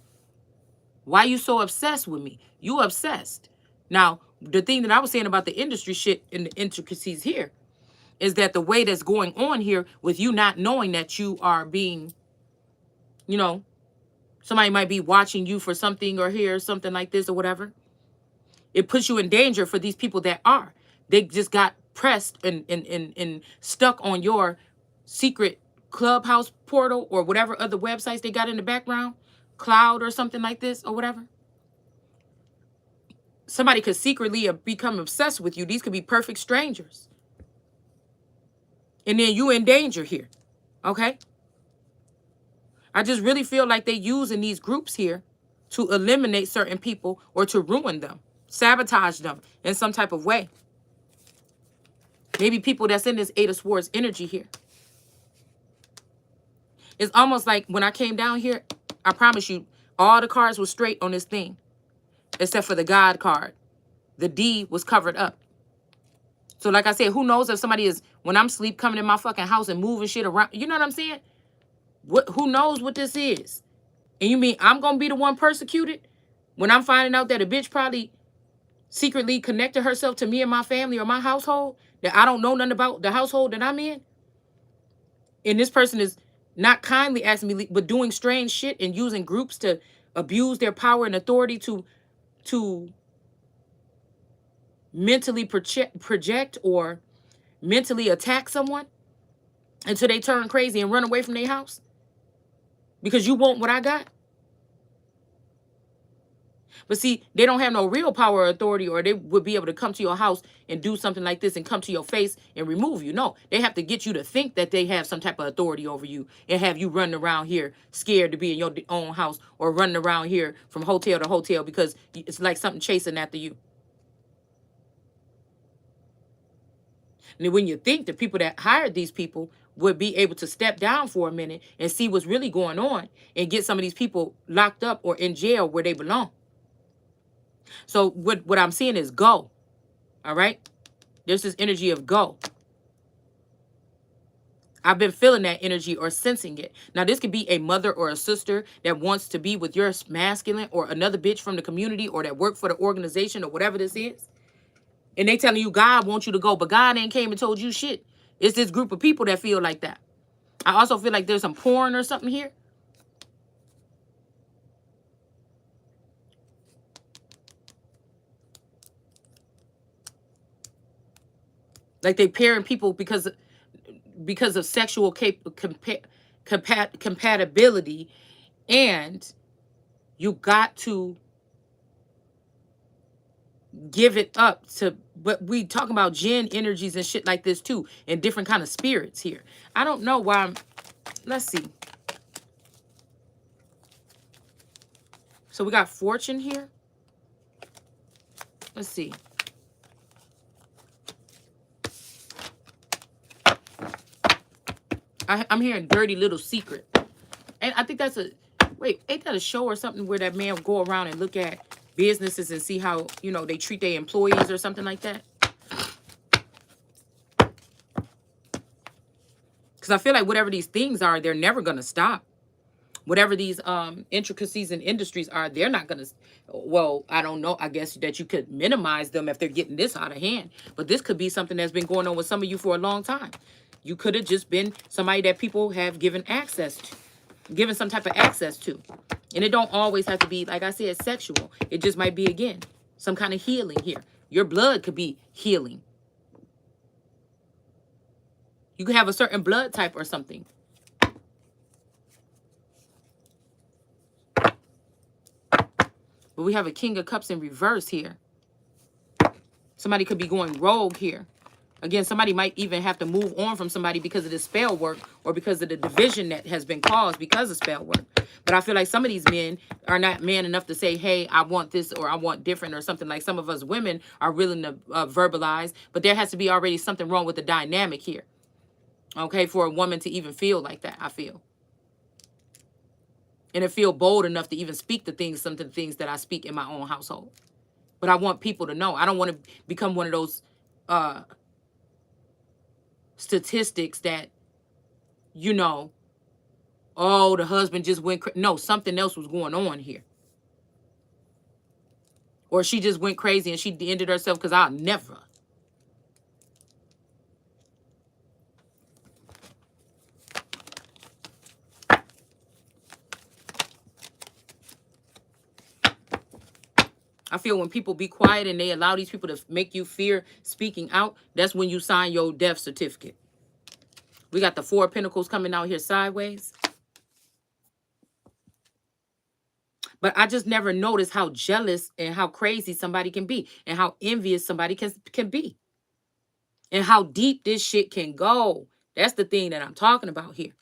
Why you so obsessed with me? You obsessed. Now, the thing that I was saying about the industry shit and the intricacies here is that the way that's going on here with you not knowing that you are being, you know, somebody might be watching you for something or hear something like this or whatever. It puts you in danger for these people that are. They just got pressed and stuck on your secret Clubhouse portal or whatever other websites they got in the background, cloud or something like this or whatever. Somebody could secretly become obsessed with you. These could be perfect strangers. And then you in danger here. Okay? I just really feel like they using these groups here to eliminate certain people or to ruin them, sabotage them in some type of way. Maybe people that's in this Eight of Swords energy here. It's almost like when I came down here, I promise you, all the cards were straight on this thing, except for the God card. The D was covered up. So like I said, who knows if somebody is, when I'm asleep, coming in my fucking house and moving shit around. You know what I'm saying? Who knows what this is? And you mean I'm going to be the one persecuted when I'm finding out that a bitch probably secretly connected herself to me and my family or my household, that I don't know nothing about the household that I'm in? And this person is not kindly asking me, but doing strange shit and using groups to abuse their power and authority to mentally project or mentally attack someone until they turn crazy and run away from their house because you want what I got. But see, they don't have no real power or authority, or they would be able to come to your house and do something like this and come to your face and remove you. No, they have to get you to think that they have some type of authority over you and have you running around here scared to be in your own house or running around here from hotel to hotel because it's like something chasing after you. And when you think the people that hired these people would be able to step down for a minute and see what's really going on and get some of these people locked up or in jail where they belong. So what I'm seeing is go. All right? There's this energy of go. I've been feeling that energy or sensing it. Now, this could be a mother or a sister that wants to be with your masculine, or another bitch from the community, or that work for the organization, or whatever this is. And they telling you God wants you to go, but God ain't came and told you shit. It's this group of people that feel like that. I also feel like there's some porn or something here. Like they pairing people because of sexual compatibility, and you got to give it up to. But we talking about jinn energies and shit like this too, and different kind of spirits here. I don't know why let's see. So we got fortune here. Let's see. I'm hearing dirty little secret. And I think that's a, wait, ain't that a show or something where that man will go around and look at businesses and see how, they treat their employees or something like that? Because I feel like whatever these things are, they're never going to stop. Whatever these intricacies and industries are, they're not going to, well, I don't know. I guess that you could minimize them if they're getting this out of hand. But this could be something that's been going on with some of you for a long time. You could have just been somebody that people have given access to, given some type of access to. And it don't always have to be, like I said, sexual. It just might be, again, some kind of healing here. Your blood could be healing. You could have a certain blood type or something. But we have a King of Cups in reverse here. Somebody could be going rogue here. Again, somebody might even have to move on from somebody because of the spell work, or because of the division that has been caused because of spell work. But I feel like some of these men are not man enough to say, hey, I want this or I want different or something. Like some of us women are willing to verbalize. But there has to be already something wrong with the dynamic here. Okay, for a woman to even feel like that, I feel. And to feel bold enough to even speak the things, some of the things that I speak in my own household. But I want people to know. I don't want to become one of those statistics that, oh, the husband just went no, something else was going on here. Or she just went crazy and she ended herself, because I'll never. I feel when people be quiet and they allow these people to make you fear speaking out, that's when you sign your death certificate. We got the Four of Pentacles coming out here sideways. But I just never noticed how jealous and how crazy somebody can be, and how envious somebody can be, and how deep this shit can go. That's the thing that I'm talking about here.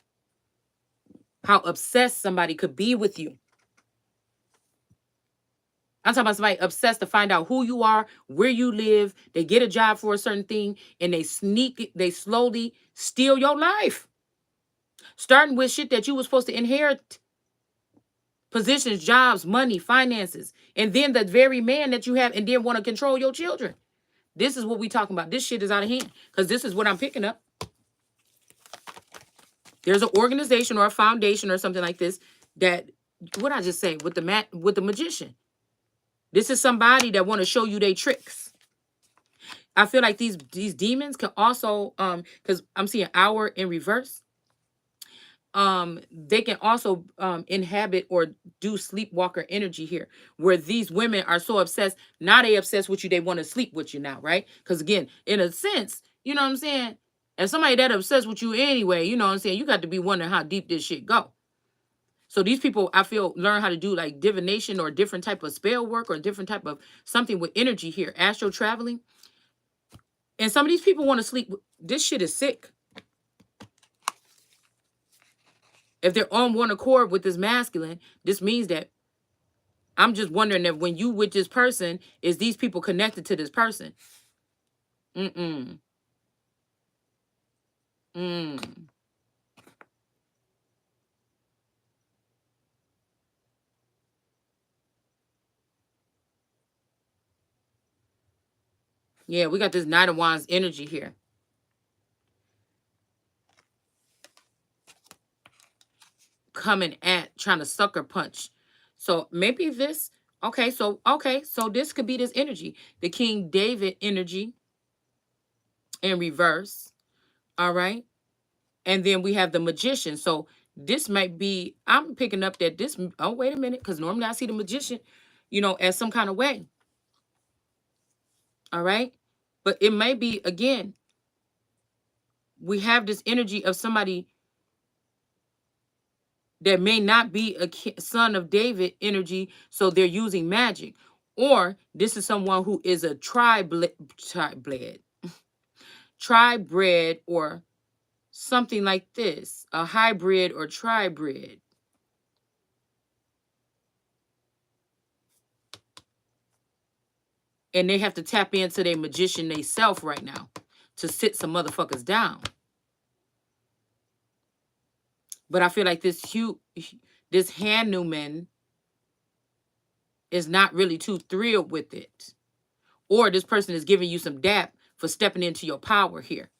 How obsessed somebody could be with you. I'm talking about somebody obsessed to find out who you are, where you live. They get a job for a certain thing, and they slowly steal your life. Starting with shit that you were supposed to inherit. Positions, jobs, money, finances. And then the very man that you have, and then want to control your children. This is what we talking about. This shit is out of hand. Because this is what I'm picking up. There's an organization or a foundation or something like this that, what I just say, with the magician. This is somebody that want to show you their tricks. I feel like these demons can also, because I'm seeing hour in reverse. They can also inhabit or do sleepwalker energy here, where these women are so obsessed. Now they obsessed with you, they want to sleep with you now, right? Because again, in a sense, you know what I'm saying? As somebody that obsessed with you anyway, you know what I'm saying? You got to be wondering how deep this shit go. So these people, I feel, learn how to do like divination or different type of spell work or different type of something with energy here. Astro traveling. And some of these people want to sleep. This shit is sick. If they're on one accord with this masculine, this means that I'm just wondering if when you with this person, is these people connected to this person? Mm-mm. Mm. Yeah, we got this Knight of Wands energy here. coming at trying to sucker punch. So maybe this, okay, so this could be this energy, the King David energy in reverse. All right. And then we have the Magician. So this might be, I'm picking up that this, oh, wait a minute, because normally I see the Magician, you know, as some kind of way. All right. But it may be, again, we have this energy of somebody that may not be a son of David energy, so they're using magic. Or this is someone who is a tri-bred or something like this, a hybrid or tri-bred. And they have to tap into their magician they self right now to sit some motherfuckers down. But I feel like this Hanuman is not really too thrilled with it. Or this person is giving you some dap for stepping into your power here.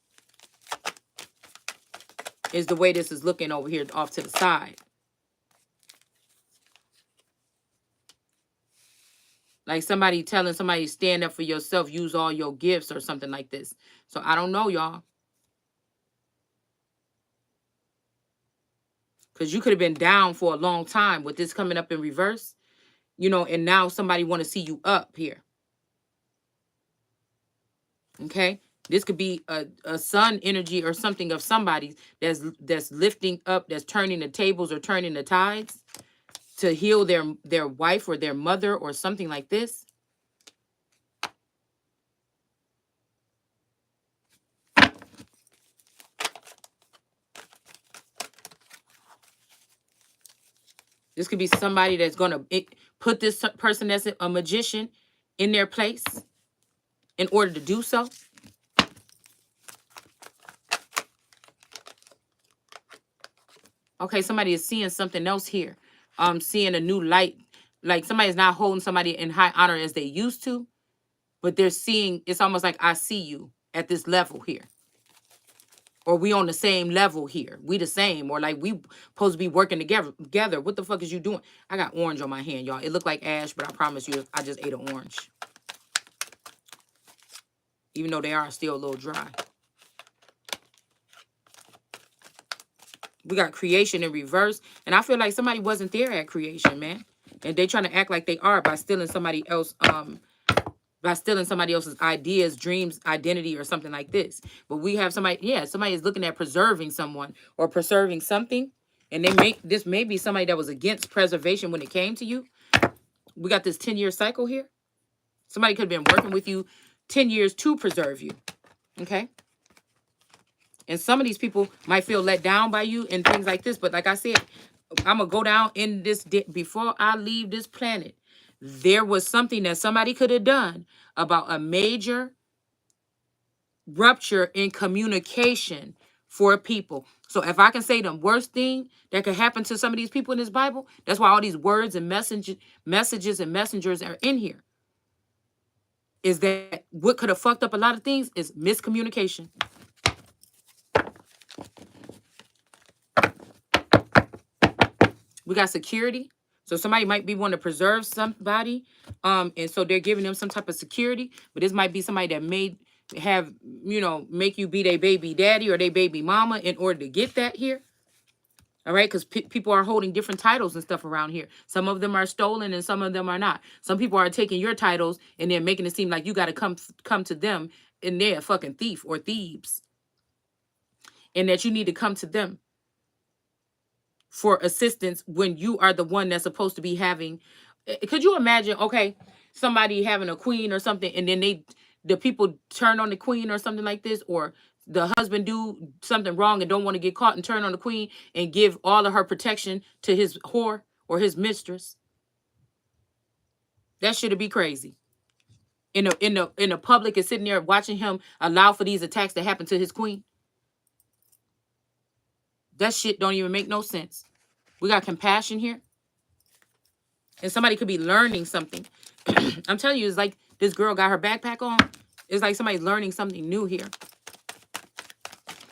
Is the way this is looking over here off to the side. Like somebody telling somebody, stand up for yourself, use all your gifts or something like this. So I don't know, y'all. Because you could have been down for a long time with this coming up in reverse. You know, and now somebody want to see you up here. Okay? This could be a sun energy or something of somebody that's lifting up, that's turning the tables or turning the tides to heal their wife or their mother or something like this. This could be somebody that's going to put this person that's a magician in their place in order to do so. Okay, somebody is seeing something else here. Seeing a new light. Like somebody's not holding somebody in high honor as they used to, but they're seeing, it's almost like I see you at this level here. Or we on the same level here. We the same. Or like we supposed to be working together. What the fuck is you doing? I got orange on my hand, y'all. It looked like ash, but I promise you, I just ate an orange. Even though they are still a little dry. We got creation in reverse. And I feel like somebody wasn't there at creation, man. And they trying to act like they are by stealing somebody else, by stealing somebody else's ideas, dreams, identity, or something like this. But we have somebody, yeah, somebody is looking at preserving someone or preserving something. And this may be somebody that was against preservation when it came to you. We got this 10-year cycle here. Somebody could have been working with you 10 years to preserve you. Okay? And some of these people might feel let down by you and things like this. But like I said, I'm going to go down in this, before I leave this planet. There was something that somebody could have done about a major rupture in communication for people. So if I can say the worst thing that could happen to some of these people in this Bible, that's why all these words and messages and messengers are in here. Is that what could have fucked up a lot of things is miscommunication. We got security. So somebody might be wanting to preserve somebody. And so they're giving them some type of security. But this might be somebody that may have, you know, make you be their baby daddy or their baby mama in order to get that here. All right, because people are holding different titles and stuff around here. Some of them are stolen and some of them are not. Some people are taking your titles and then making it seem like you got to come to them and they're a fucking thief or thieves. And that you need to come to them for assistance when you are the one that's supposed to be having. Could you imagine, okay, somebody having a queen or something and then the people turn on the queen or something like this, or the husband do something wrong and don't want to get caught and turn on the queen and give all of her protection to his whore or his mistress? That should be crazy. In the public is sitting there watching him allow for these attacks to happen to his queen. That shit don't even make no sense. We got compassion here. And somebody could be learning something. I'm telling you, it's like this girl got her backpack on. It's like somebody's learning something new here.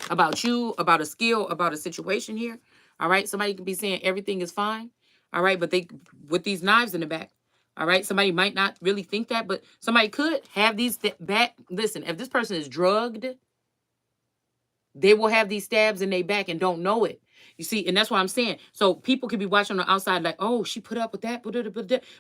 About you, about a skill, about a situation here. All right. Somebody could be saying everything is fine. All right. But they, with these knives in the back. All right. Somebody might not really think that, but somebody could have these back. Listen, if this person is drugged, they will have these stabs in their back and don't know it. You see, and that's what I'm saying. So people could be watching on the outside like, oh, she put up with that,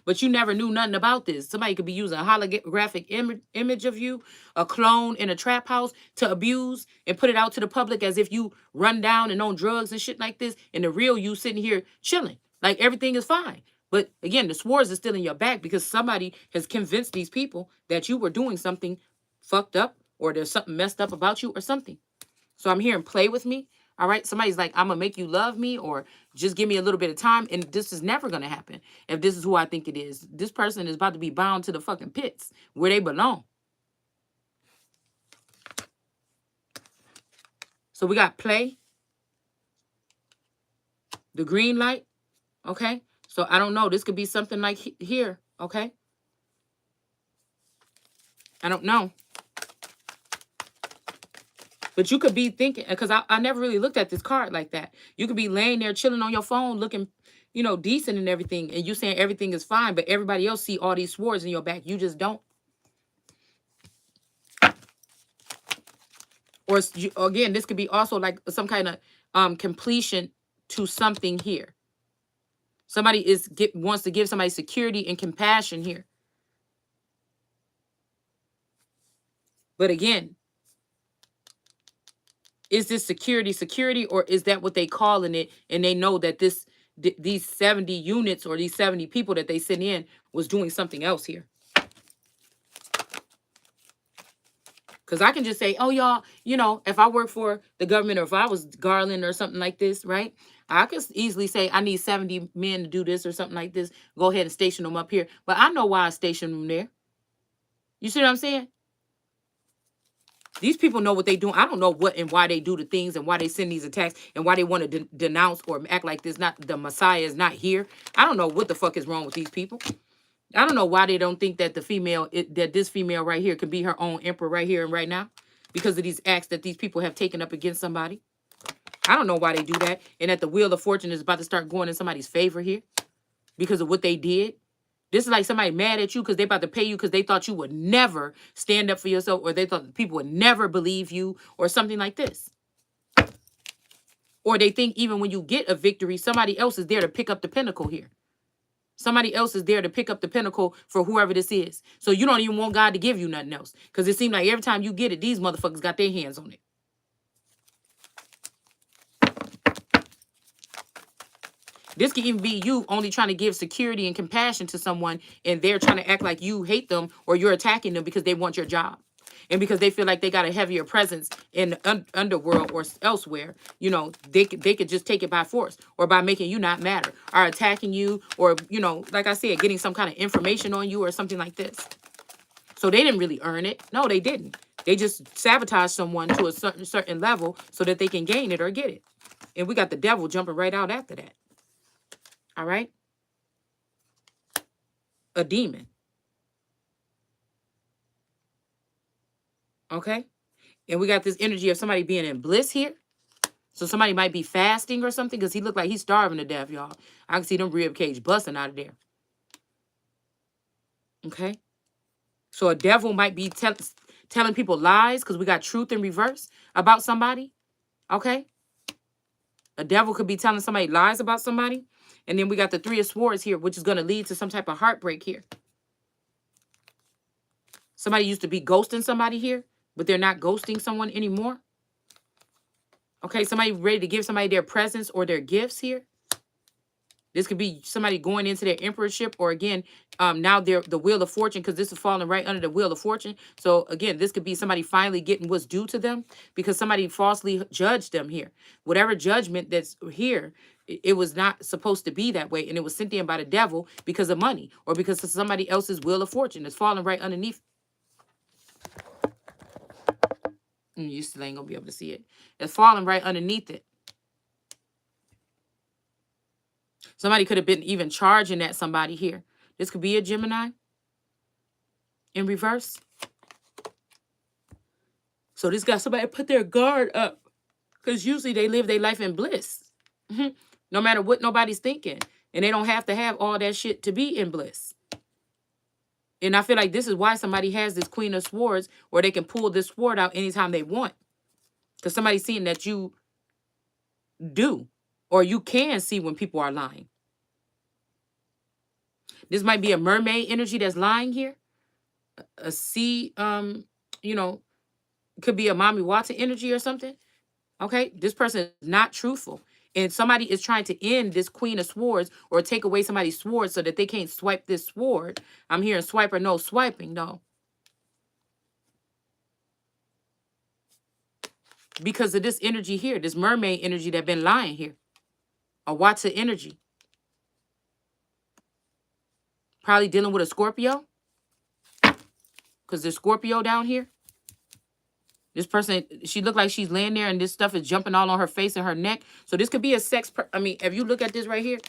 but you never knew nothing about this. Somebody could be using a holographic image of you, a clone in a trap house to abuse and put it out to the public as if you run down and on drugs and shit like this. And the real you sitting here chilling, like everything is fine. But again, the swords are still in your back because somebody has convinced these people that you were doing something fucked up or there's something messed up about you or something. So I'm hearing play with me. All right. Somebody's like, I'm going to make you love me or just give me a little bit of time. And this is never going to happen. If this is who I think it is, this person is about to be bound to the fucking pits where they belong. So we got play. The green light. Okay. So I don't know. This could be something like here. Okay. I don't know. But you could be thinking, because I never really looked at this card like that. You could be laying there chilling on your phone looking, you know, decent and everything. And you saying everything is fine, but everybody else see all these swords in your back. You just don't. Or again, this could be also like some kind of completion to something here. Somebody wants to give somebody security and compassion here. But again, is this security, or is that what they calling it? And they know that these 70 units or these 70 people that they sent in was doing something else here. Because I can just say, oh, y'all, you know, if I work for the government or if I was Garland or something like this, right? I could easily say I need 70 men to do this or something like this. Go ahead and station them up here. But I know why I station them there. You see what I'm saying? These people know what they do. I don't know what and why they do the things and why they send these attacks and why they want to denounce or act like this. Not the Messiah is not here. I don't know what the fuck is wrong with these people. I don't know why they don't think that that this female right here could be her own emperor right here and right now because of these acts that these people have taken up against somebody. I don't know why they do that. And that the wheel of fortune is about to start going in somebody's favor here because of what they did. This is like somebody mad at you because they about to pay you because they thought you would never stand up for yourself or they thought people would never believe you or something like this. Or they think even when you get a victory, somebody else is there to pick up the pinnacle here. Somebody else is there to pick up the pinnacle for whoever this is. So you don't even want God to give you nothing else. Because it seems like every time you get it, these motherfuckers got their hands on it. This could even be you only trying to give security and compassion to someone and they're trying to act like you hate them or you're attacking them because they want your job. And because they feel like they got a heavier presence in the underworld or elsewhere, you know, they could just take it by force or by making you not matter or attacking you or, you know, like I said, getting some kind of information on you or something like this. So they didn't really earn it. No, they didn't. They just sabotaged someone to a certain level so that they can gain it or get it. And we got the devil jumping right out after that. All right? A demon. Okay? And we got this energy of somebody being in bliss here. So somebody might be fasting or something because he looked like he's starving to death, y'all. I can see them rib cage busting out of there. Okay? So a devil might be telling people lies because we got truth in reverse about somebody. Okay? A devil could be telling somebody lies about somebody. And then we got the Three of Swords here, which is going to lead to some type of heartbreak here. Somebody used to be ghosting somebody here, but they're not ghosting someone anymore. Okay, somebody ready to give somebody their presents or their gifts here. This could be somebody going into their emperorship or again, now they're the Wheel of Fortune because this is falling right under the Wheel of Fortune. So again, this could be somebody finally getting what's due to them because somebody falsely judged them here. Whatever judgment that's here, it was not supposed to be that way. And it was sent in by the devil because of money or because of somebody else's Wheel of Fortune. It's falling right underneath. You still ain't gonna be able to see it. It's falling right underneath it. Somebody could have been even charging at somebody here. This could be a Gemini in reverse. So this got somebody put their guard up because usually they live their life in bliss. no matter what nobody's thinking. And they don't have to have all that shit to be in bliss. And I feel like this is why somebody has this Queen of Swords, where they can pull this sword out anytime they want. Because somebody's seeing that you do, or you can see when people are lying. This might be a mermaid energy that's lying here. A sea, you know, could be a Mommy Watson energy or something. Okay, this person is not truthful. And somebody is trying to end this Queen of Swords or take away somebody's sword so that they can't swipe this sword. I'm hearing swipe or no swiping, no. Because of this energy here, this mermaid energy that been lying here. A Watson energy. Probably dealing with a Scorpio. Because there's Scorpio down here. This person, she looked like she's laying there and this stuff is jumping all on her face and her neck. So this could be a sex, I mean, if you look at this right here,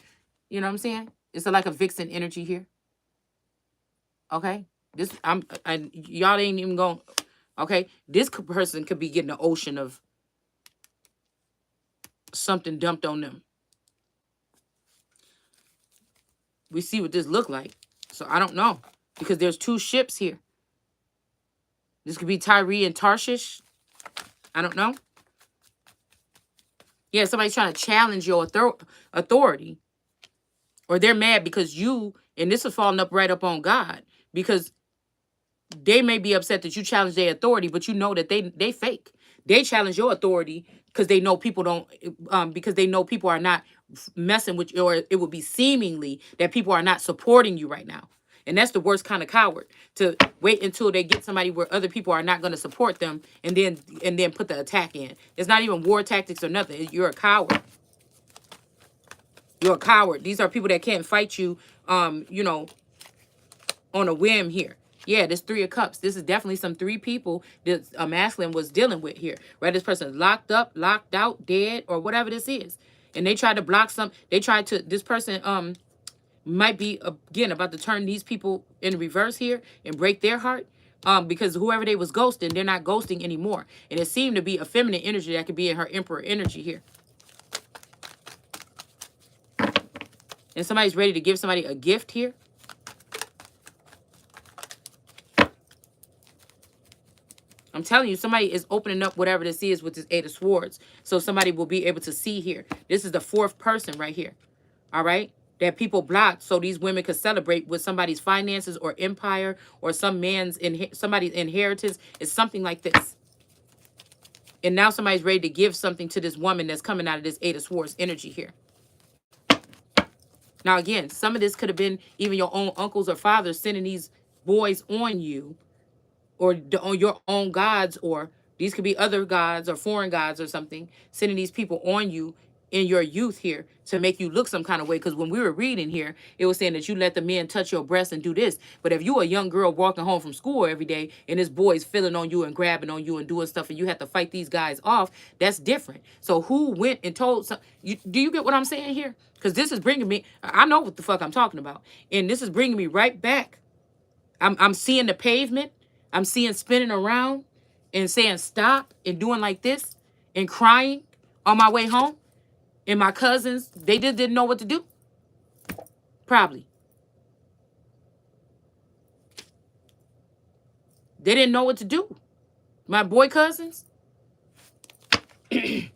you know what I'm saying? It's like a vixen energy here. Okay? This, y'all ain't even going, okay? This person could be getting an ocean of something dumped on them. We see what this look like. So I don't know. Because there's two ships here. This could be Tyree and Tarshish. I don't know. Yeah, somebody's trying to challenge your authority. Or they're mad because you, and this is falling up right up on God. Because they may be upset that you challenge their authority, but you know that they fake. They challenge your authority because they know people don't, because they know people are not messing with you, or it would be seemingly that people are not supporting you right now. And that's the worst kind of coward, to wait until they get somebody where other people are not going to support them and then put the attack in. It's not even war tactics or nothing. You're a coward. You're a coward. These are people that can't fight you, you know, on a whim here. Yeah, this Three of Cups. This is definitely some three people that a masculine was dealing with here. Right? This person is locked up, locked out, dead, or whatever this is. And they tried to block some. They tried to, this person might be, again, about to turn these people in reverse here and break their heart. Because whoever they was ghosting, they're not ghosting anymore. And it seemed to be a feminine energy that could be in her Emperor energy here. And somebody's ready to give somebody a gift here. I'm telling you, somebody is opening up whatever this is with this Eight of Swords. So somebody will be able to see here. This is the fourth person right here. All right? That people blocked so these women could celebrate with somebody's finances or empire or somebody's inheritance. It's something like this. And now somebody's ready to give something to this woman that's coming out of this Eight of Swords energy here. Now, again, some of this could have been even your own uncles or fathers sending these boys on you, or on your own gods, or these could be other gods or foreign gods or something, sending these people on you in your youth here to make you look some kind of way. Because when we were reading here, it was saying that you let the men touch your breast and do this. But if you a young girl walking home from school every day and this boy's feeling on you and grabbing on you and doing stuff and you have to fight these guys off, that's different. So who went and told do you get what I'm saying here? Because this is bringing me, I know what the fuck I'm talking about. And this is bringing me right back. I'm seeing the pavement. I'm seeing spinning around and saying stop and doing like this and crying on my way home. And my cousins, they just didn't know what to do. Probably. They didn't know what to do. My boy cousins. And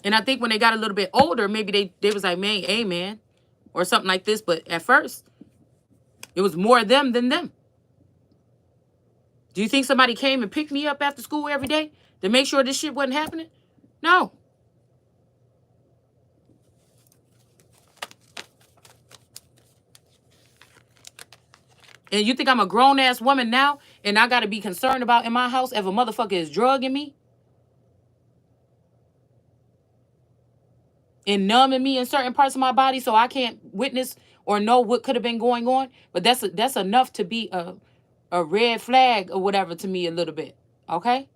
I think when they got a little bit older, maybe they was like, man, amen, or something like this. But at first, it was more them than them. Do you think somebody came and picked me up after school every day to make sure this shit wasn't happening? No. And you think I'm a grown-ass woman now and I got to be concerned about in my house if a motherfucker is drugging me and numbing me in certain parts of my body so I can't witness or know what could have been going on? But that's enough to be a red flag or whatever to me a little bit, okay?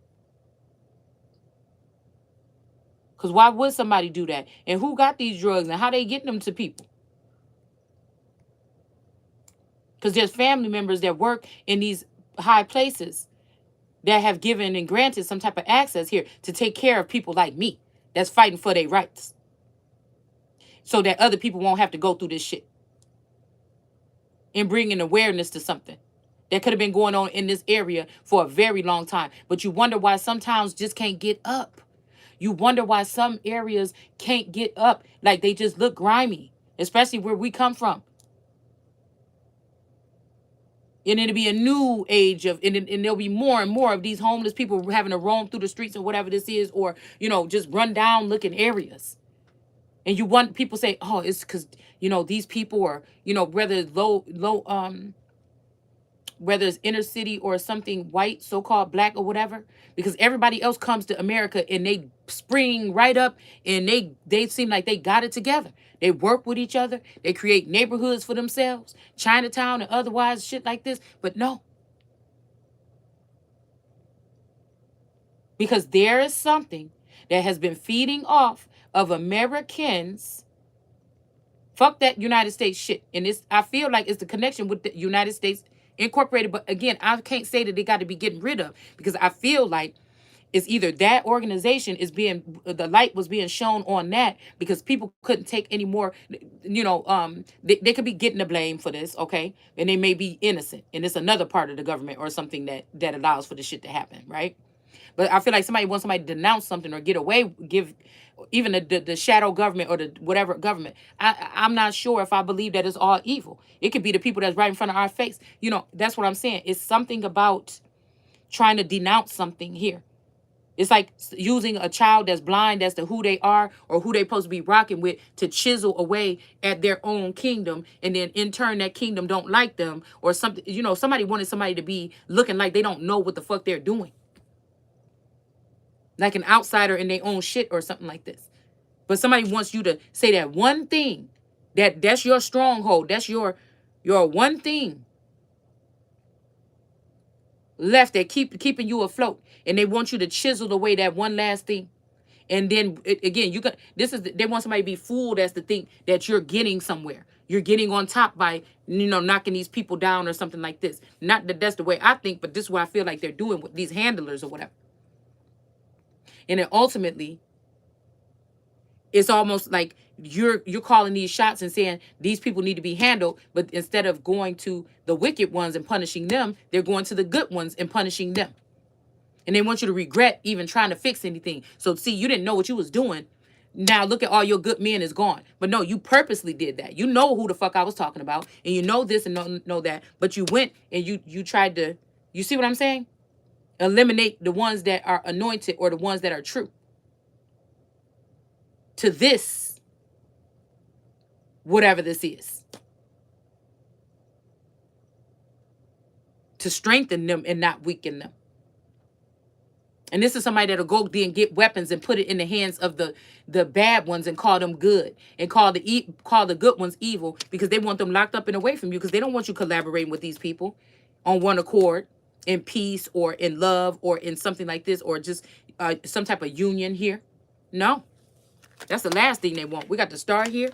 Because why would somebody do that? And who got these drugs and how they getting them to people? Because there's family members that work in these high places that have given and granted some type of access here to take care of people like me that's fighting for their rights. so that other people won't have to go through this shit, and bringing awareness to something that could have been going on in this area for a very long time. But you wonder why some towns just can't get up. You wonder why some areas can't get up. Like they just look grimy, especially where we come from. And it'll be a new age of, and there'll be more and more of these homeless people having to roam through the streets or whatever this is, or, you know, just run down looking areas. And you want people say, oh, it's because, you know, these people are, you know, whether whether it's inner city or something white, so-called black or whatever, because everybody else comes to America and they spring right up and they seem like they got it together. They work with each other. They create neighborhoods for themselves, Chinatown and otherwise shit like this. But no, because there is something that has been feeding off of Americans. Fuck that United States shit. And it's, I feel like it's the connection with the United States Incorporated. But again, I can't say that they got to be getting rid of, because I feel like it's either that organization is being, the light was being shown on that because people couldn't take any more, you know, they could be getting the blame for this, okay? And they may be innocent. And it's another part of the government or something that allows for the shit to happen, right? But I feel like somebody wants somebody to denounce something or get away, give even the shadow government or the whatever government. I'm not sure if I believe that it's all evil. It could be the people that's right in front of our face. You know, that's what I'm saying. It's something about trying to denounce something here. It's like using a child that's blind as to who they are or who they supposed to be rocking with to chisel away at their own kingdom. And then in turn, that kingdom don't like them or something. You know, somebody wanted somebody to be looking like they don't know what the fuck they're doing, like an outsider in their own shit or something like this. But somebody wants you to say that one thing, that's your stronghold. That's your one thing left that keeping you afloat. And they want you to chisel away that one last thing. And then again, you got, they want somebody to be fooled as to think that you're getting somewhere. You're getting on top by, you know, knocking these people down or something like this. Not that that's the way I think, but this is what I feel like they're doing with these handlers or whatever. And then ultimately, it's almost like you're calling these shots and saying these people need to be handled, but instead of going to the wicked ones and punishing them, they're going to the good ones and punishing them. And they want you to regret even trying to fix anything. So see, you didn't know what you was doing. Now look at all your good men is gone. But no, you purposely did that. You know who the fuck I was talking about, and you know this and know that, but you went and you tried to, you see what I'm saying? Eliminate the ones that are anointed or the ones that are true to this, whatever this is, to strengthen them and not weaken them. And this is somebody that'll go then get weapons and put it in the hands of the bad ones and call them good and call the good ones evil, because they want them locked up and away from you, because they don't want you collaborating with these people on one accord, in peace or in love or in something like this, or just some type of union here. No, that's the last thing they want. We got to start here.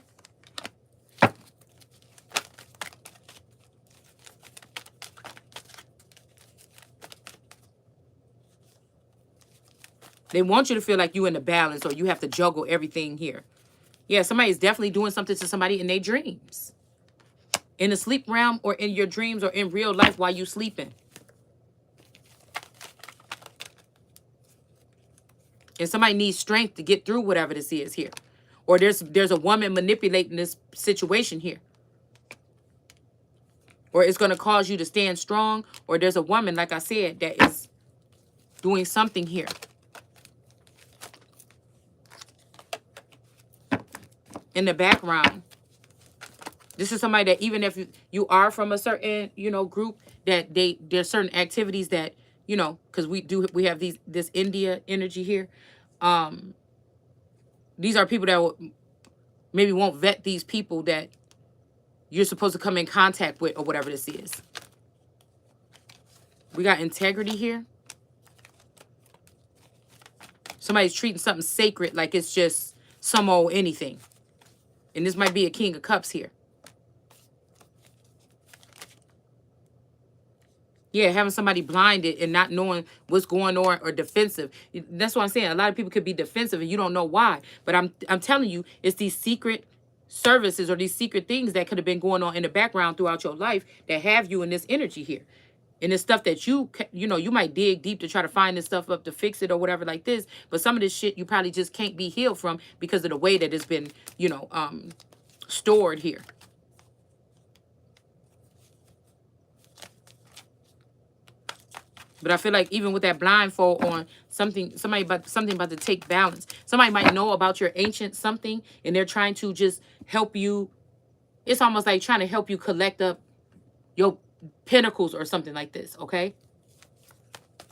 They want you to feel like you in the balance or you have to juggle everything here. Yeah, somebody's definitely doing something to somebody in their dreams, in the sleep realm or in your dreams or in real life while you sleeping. And somebody needs strength to get through whatever this is here. Or there's a woman manipulating this situation here. Or it's going to cause you to stand strong. Or there's a woman, like I said, that is doing something here. In the background. This is somebody that even if you are from a certain, you know, group, that there's certain activities that, you know, because we have this India energy here. These are people that maybe won't vet these people that you're supposed to come in contact with or whatever this is. We got integrity here. Somebody's treating something sacred like it's just some old anything. And this might be a King of Cups here. Yeah, having somebody blinded and not knowing what's going on or defensive. That's what I'm saying. A lot of people could be defensive and you don't know why. But I'm telling you, it's these secret services or these secret things that could have been going on in the background throughout your life that have you in this energy here. And it's stuff that you know, you might dig deep to try to find this stuff up to fix it or whatever like this. But some of this shit you probably just can't be healed from because of the way that it's been, you know, stored here. But I feel like even with that blindfold on, something about to take balance. Somebody might know about your ancient something and they're trying to just help you. It's almost like trying to help you collect up your pentacles or something like this, okay?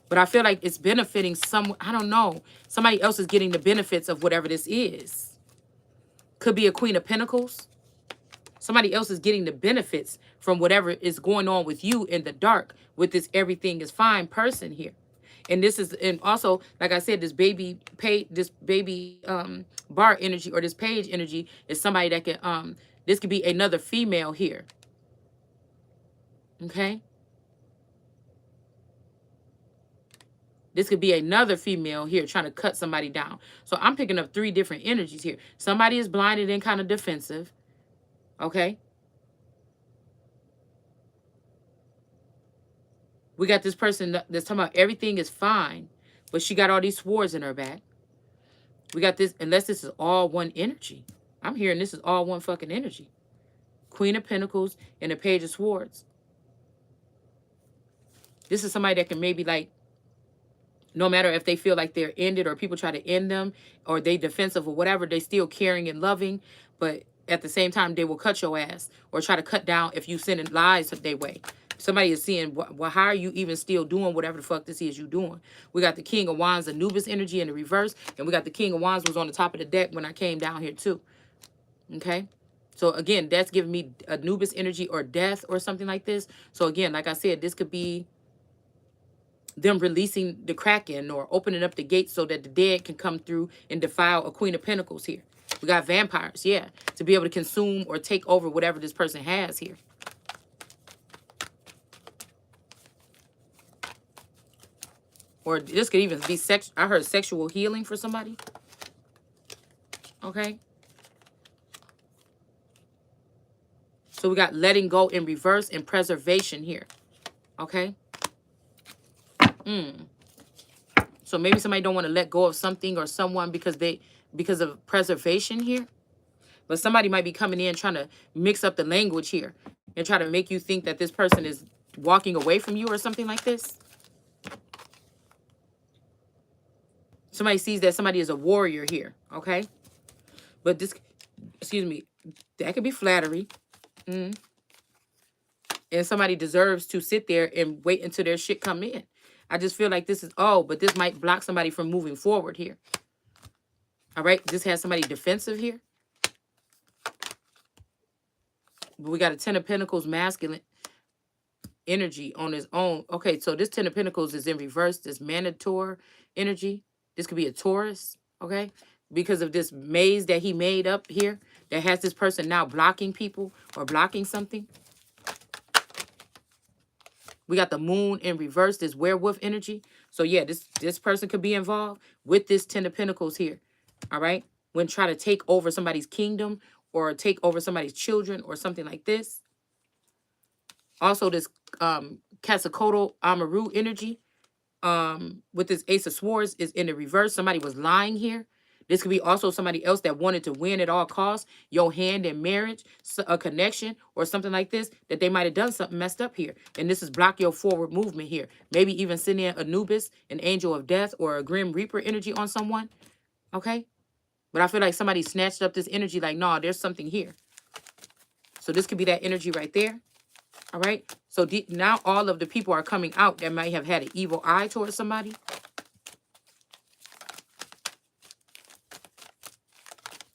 But I feel like it's benefiting some, I don't know. Somebody else is getting the benefits of whatever this is. Could be a Queen of Pentacles. Somebody else is getting the benefits from whatever is going on with you in the dark with this everything is fine person here. And this is, and also, like I said, this baby bar energy or this page energy is somebody that can, this could be another female here. Okay? This could be another female here trying to cut somebody down. So I'm picking up 3 different energies here. Somebody is blinded and kind of defensive. Okay? We got this person that's talking about everything is fine, but she got all these swords in her back. We got this, unless this is all one energy. I'm hearing this is all one fucking energy. Queen of Pentacles and the Page of Swords. This is somebody that can maybe like, no matter if they feel like they're ended or people try to end them or they defensive or whatever, they still caring and loving. But at the same time, they will cut your ass or try to cut down if you sending lies their way. Somebody is seeing, well, how are you even still doing whatever the fuck this is you doing? We got the King of Wands, Anubis energy in the reverse. And we got the King of Wands was on the top of the deck when I came down here too. Okay? So again, that's giving me Anubis energy or death or something like this. So again, like I said, this could be them releasing the Kraken or opening up the gates so that the dead can come through and defile a Queen of Pentacles here. We got vampires, yeah, to be able to consume or take over whatever this person has here. Or this could even be sex. I heard sexual healing for somebody. Okay. So we got letting go in reverse and preservation here. Okay. So maybe somebody don't want to let go of something or someone because of preservation here. But somebody might be coming in trying to mix up the language here and try to make you think that this person is walking away from you or something like this. Somebody sees that somebody is a warrior here, okay? But this, excuse me, that could be flattery. And somebody deserves to sit there and wait until their shit come in. I just feel like this is, oh, but this might block somebody from moving forward here. All right, this has somebody defensive here. But we got a 10 of Pentacles masculine energy on his own. Okay, so this 10 of Pentacles is in reverse, this Minotaur energy. This could be a Taurus, okay? Because of this maze that he made up here that has this person now blocking people or blocking something. We got the moon in reverse, this werewolf energy. So yeah, this person could be involved with this 10 of Pentacles here. All right? When trying to take over somebody's kingdom or take over somebody's children or something like this. Also this Quetzalcoatl Amaru energy with this Ace of Swords is in the reverse. Somebody was lying here. This could be also somebody else that wanted to win at all costs, your hand in marriage, a connection, or something like this, that they might have done something messed up here. And this is block your forward movement here. Maybe even sending Anubis, an angel of death, or a Grim Reaper energy on someone. Okay? But I feel like somebody snatched up this energy like, nah, there's something here. So this could be that energy right there. All right? So now all of the people are coming out that might have had an evil eye towards somebody.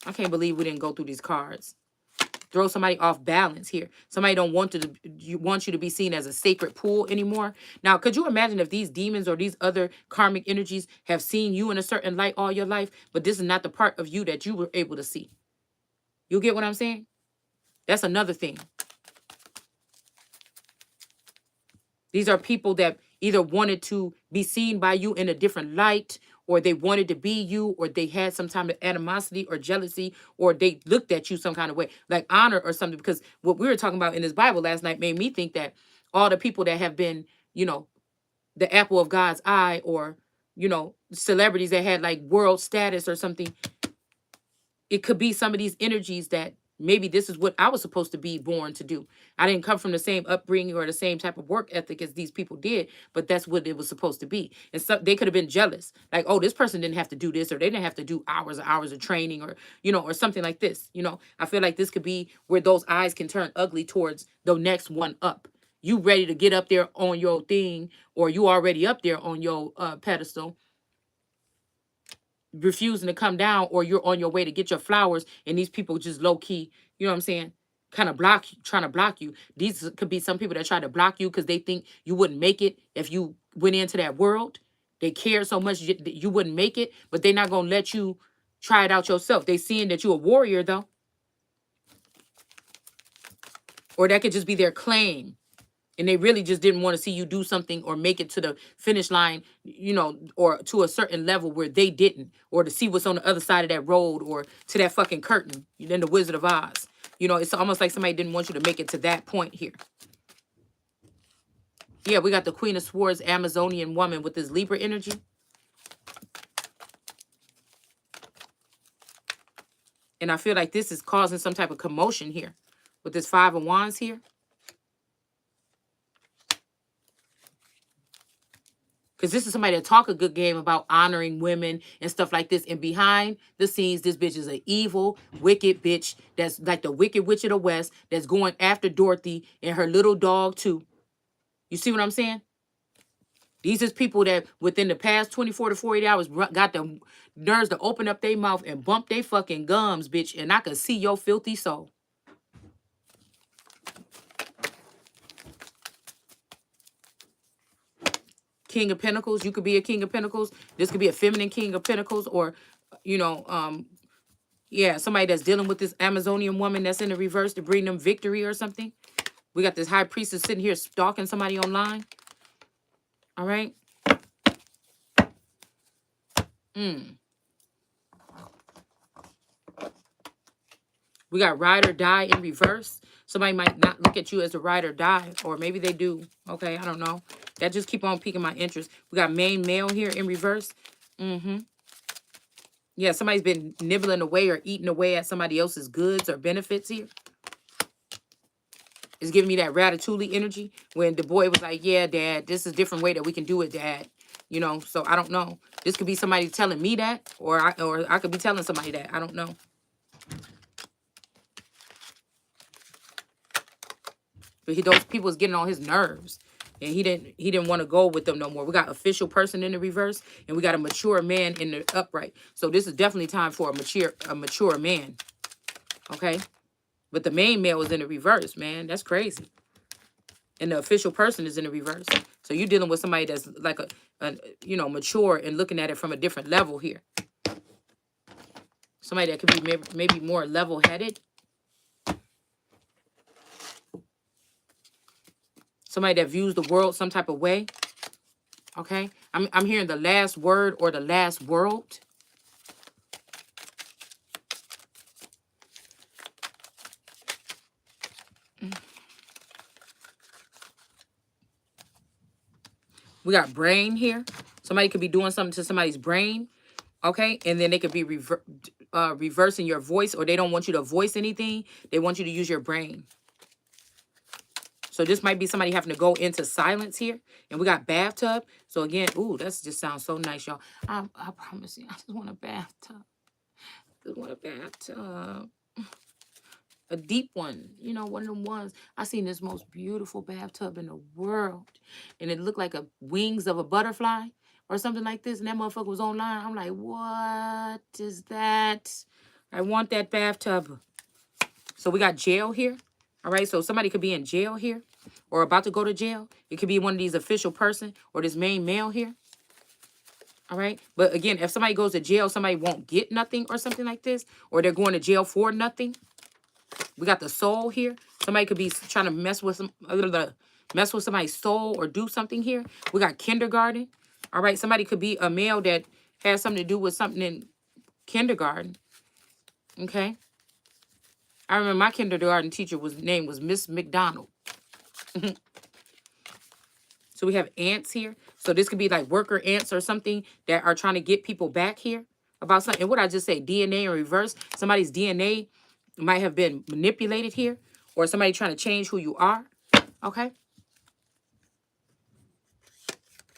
I can't believe we didn't go through these cards. Throw somebody off balance here. Somebody don't want you to be seen as a sacred pool anymore. Now, could you imagine if these demons or these other karmic energies have seen you in a certain light all your life, but this is not the part of you that you were able to see? You get what I'm saying? That's another thing. These are people that either wanted to be seen by you in a different light or they wanted to be you, or they had some type of animosity or jealousy, or they looked at you some kind of way, like honor or something. Because what we were talking about in this Bible last night made me think that all the people that have been, you know, the apple of God's eye, or, you know, celebrities that had like world status or something, it could be some of these energies that maybe this is what I was supposed to be born to do. I didn't come from the same upbringing or the same type of work ethic as these people did, but that's what it was supposed to be. And so they could have been jealous, like, oh, this person didn't have to do this, or they didn't have to do hours and hours of training, or, you know, or something like this. You know, I feel like this could be where those eyes can turn ugly towards the next one up. You ready to get up there on your thing, or you already up there on your pedestal, refusing to come down, or you're on your way to get your flowers, and these people just low key, you know what I'm saying, kind of block you, trying to block you. These could be some people that try to block you because they think you wouldn't make it if you went into that world. They care so much that you wouldn't make it, but they're not gonna let you try it out yourself. They seeing that you're a warrior though, or that could just be their claim. And they really just didn't want to see you do something or make it to the finish line, you know, or to a certain level where they didn't, or to see what's on the other side of that road, or to that fucking curtain, then the Wizard of Oz. You know, it's almost like somebody didn't want you to make it to that point here. Yeah, we got the Queen of Swords, Amazonian woman with this Libra energy. And I feel like this is causing some type of commotion here with this Five of Wands here. Because this is somebody that talk a good game about honoring women and stuff like this. And behind the scenes, this bitch is an evil, wicked bitch that's like the Wicked Witch of the West that's going after Dorothy and her little dog too. You see what I'm saying? These is people that within the past 24 to 48 hours got the nerves to open up their mouth and bump their fucking gums, bitch. And I can see your filthy soul. King of Pentacles. You could be a King of Pentacles. This could be a feminine King of Pentacles, or, you know, yeah, somebody that's dealing with this Amazonian woman that's in the reverse to bring them victory or something. We got this High Priestess sitting here stalking somebody online. All right. We got ride or die in reverse. Somebody might not look at you as a ride or die, or maybe they do. Okay, I don't know. That just keep on piquing my interest. We got main male here in reverse. Yeah, somebody's been nibbling away or eating away at somebody else's goods or benefits here. It's giving me that Ratatouille energy when the boy was like, yeah, Dad, this is a different way that we can do it, Dad. You know, so I don't know. This could be somebody telling me that, or I could be telling somebody that. I don't know. But those people was getting on his nerves. And he didn't want to go with them no more. We got official person in the reverse, and we got a mature man in the upright. So this is definitely time for a mature man. Okay? But the main male is in the reverse, man. That's crazy. And the official person is in the reverse. So you're dealing with somebody that's like a you know, mature and looking at it from a different level here. Somebody that could be maybe more level-headed. Somebody that views the world some type of way. Okay? I'm hearing the last word or the last world. We got brain here. Somebody could be doing something to somebody's brain. Okay? And then they could be reversing your voice, or they don't want you to voice anything. They want you to use your brain. So this might be somebody having to go into silence here. And we got bathtub. So again, ooh, that just sounds so nice, y'all. I promise you, I just want a bathtub. I just want a bathtub. A deep one. You know, one of them ones. I seen this most beautiful bathtub in the world. And it looked like a wings of a butterfly or something like this. And that motherfucker was online. I'm like, what is that? I want that bathtub. So we got jail here. All right, so somebody could be in jail here or about to go to jail. It could be one of these official person or this main male here. All right, but again, if somebody goes to jail, somebody won't get nothing or something like this, or they're going to jail for nothing. We got the soul here. Somebody could be trying to mess with somebody's soul or do something here. We got kindergarten. All right, somebody could be a male that has something to do with something in kindergarten. Okay. I remember my kindergarten teacher name was Miss McDonald. So we have ants here. So this could be like worker ants or something that are trying to get people back here about something. And what I just say, DNA in reverse. Somebody's DNA might have been manipulated here, or somebody trying to change who you are. Okay.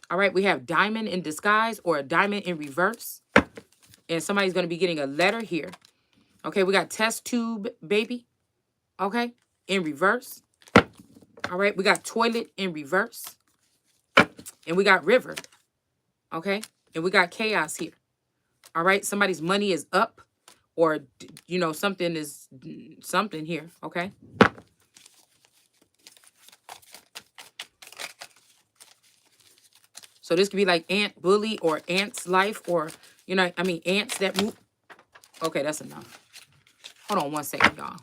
All right. We have diamond in disguise or a diamond in reverse. And somebody's going to be getting a letter here. Okay. We got test tube baby. Okay. In reverse. All right. We got toilet in reverse. And we got river. Okay. And we got chaos here. All right. Somebody's money is up, or, you know, something is something here. Okay. So this could be like ant bully or ant's life, or, you know, I mean, ants that move. Okay. That's enough. Hold on 1 second, y'all.